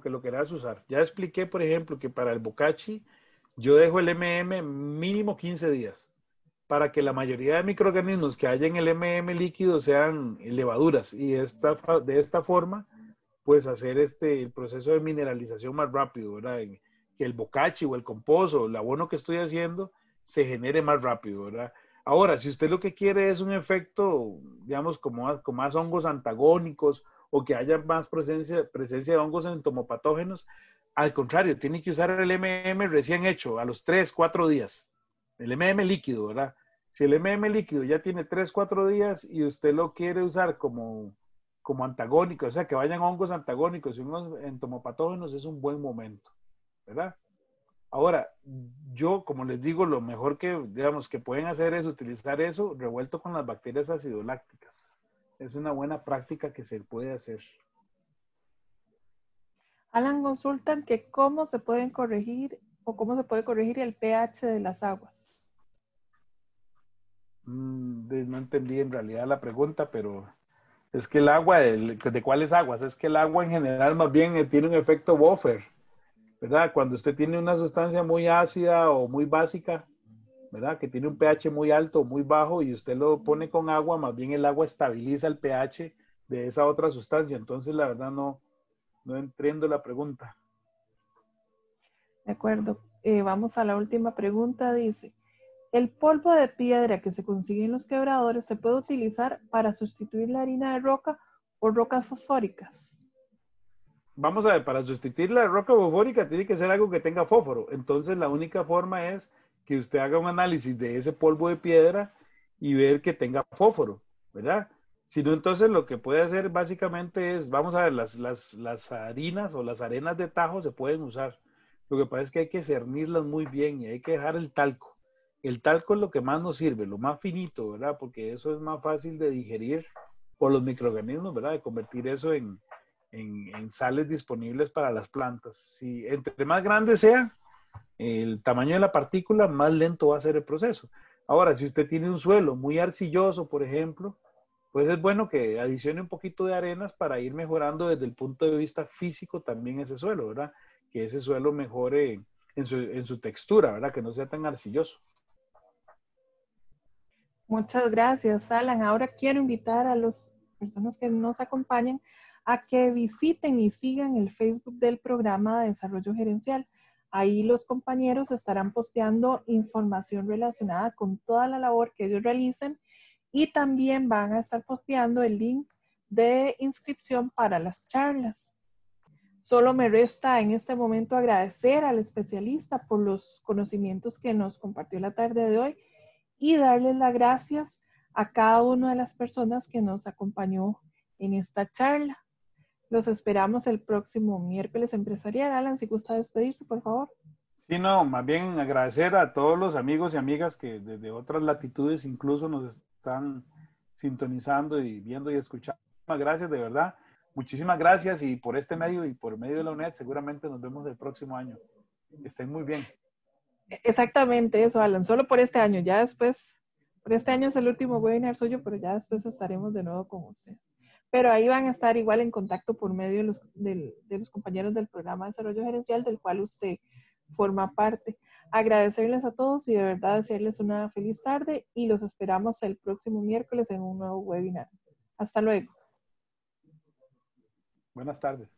que lo quieras usar. Ya expliqué, por ejemplo, que para el bokashi yo dejo el mínimo 15 días para que la mayoría de microorganismos que haya en el líquido sean levaduras y de esta forma pues hacer el proceso de mineralización más rápido, ¿verdad? Que el bokashi o el compost o el abono que estoy haciendo se genere más rápido, ¿verdad? Ahora, si usted lo que quiere es un efecto, digamos, con más hongos antagónicos o que haya más presencia de hongos entomopatógenos, al contrario, tiene que usar el recién hecho a los 3, 4 días. El líquido, ¿verdad? Si el líquido ya tiene 3, 4 días y usted lo quiere usar como antagónicos, o sea, que vayan hongos antagónicos y unos entomopatógenos, es un buen momento, ¿verdad? Ahora, yo, como les digo, lo mejor que, digamos, que pueden hacer es utilizar eso revuelto con las bacterias acidolácticas. Es una buena práctica que se puede hacer. Alan, consultan que cómo se pueden corregir o cómo se puede corregir el pH de las aguas. No entendí en realidad la pregunta, pero es que el agua, ¿de cuáles aguas? Es que el agua en general más bien tiene un efecto buffer, ¿verdad? Cuando usted tiene una sustancia muy ácida o muy básica, ¿verdad? Que tiene un pH muy alto o muy bajo y usted lo pone con agua, más bien el agua estabiliza el pH de esa otra sustancia. Entonces, la verdad no entiendo la pregunta. De acuerdo. Vamos a la última pregunta. Dice, ¿el polvo de piedra que se consigue en los quebradores se puede utilizar para sustituir la harina de roca o rocas fosfóricas? Vamos a ver, para sustituir la roca fosfórica tiene que ser algo que tenga fósforo. Entonces, la única forma es que usted haga un análisis de ese polvo de piedra y ver que tenga fósforo, ¿verdad? Si no, entonces lo que puede hacer básicamente es, vamos a ver, las harinas o las arenas de tajo se pueden usar. Lo que pasa es que hay que cernirlas muy bien y hay que dejar el talco. El talco es lo que más nos sirve, lo más finito, ¿verdad? Porque eso es más fácil de digerir por los microorganismos, ¿verdad? De convertir eso en sales disponibles para las plantas. Si entre más grande sea el tamaño de la partícula, más lento va a ser el proceso. Ahora, si usted tiene un suelo muy arcilloso, por ejemplo, pues es bueno que adicione un poquito de arenas para ir mejorando desde el punto de vista físico también ese suelo, ¿verdad? Que ese suelo mejore en su textura, ¿verdad? Que no sea tan arcilloso. Muchas gracias, Alan. Ahora quiero invitar a las personas que nos acompañan a que visiten y sigan el Facebook del programa de desarrollo gerencial. Ahí los compañeros estarán posteando información relacionada con toda la labor que ellos realicen y también van a estar posteando el link de inscripción para las charlas. Solo me resta en este momento agradecer al especialista por los conocimientos que nos compartió la tarde de hoy y darles las gracias a cada una de las personas que nos acompañó en esta charla. Los esperamos el próximo miércoles empresarial. Alan, si gusta despedirse, por favor. Sí, no, más bien agradecer a todos los amigos y amigas que desde otras latitudes incluso nos están sintonizando y viendo y escuchando. Gracias, de verdad. Muchísimas gracias y por este medio y por medio de la UNED seguramente nos vemos el próximo año. Que estén muy bien. Exactamente eso, Alan. Solo por este año. Ya después, por este año es el último webinar suyo, pero ya después estaremos de nuevo con usted. Pero ahí van a estar igual en contacto por medio de los compañeros del programa de desarrollo gerencial del cual usted forma parte. Agradecerles a todos y de verdad desearles una feliz tarde y los esperamos el próximo miércoles en un nuevo webinar. Hasta luego. Buenas tardes.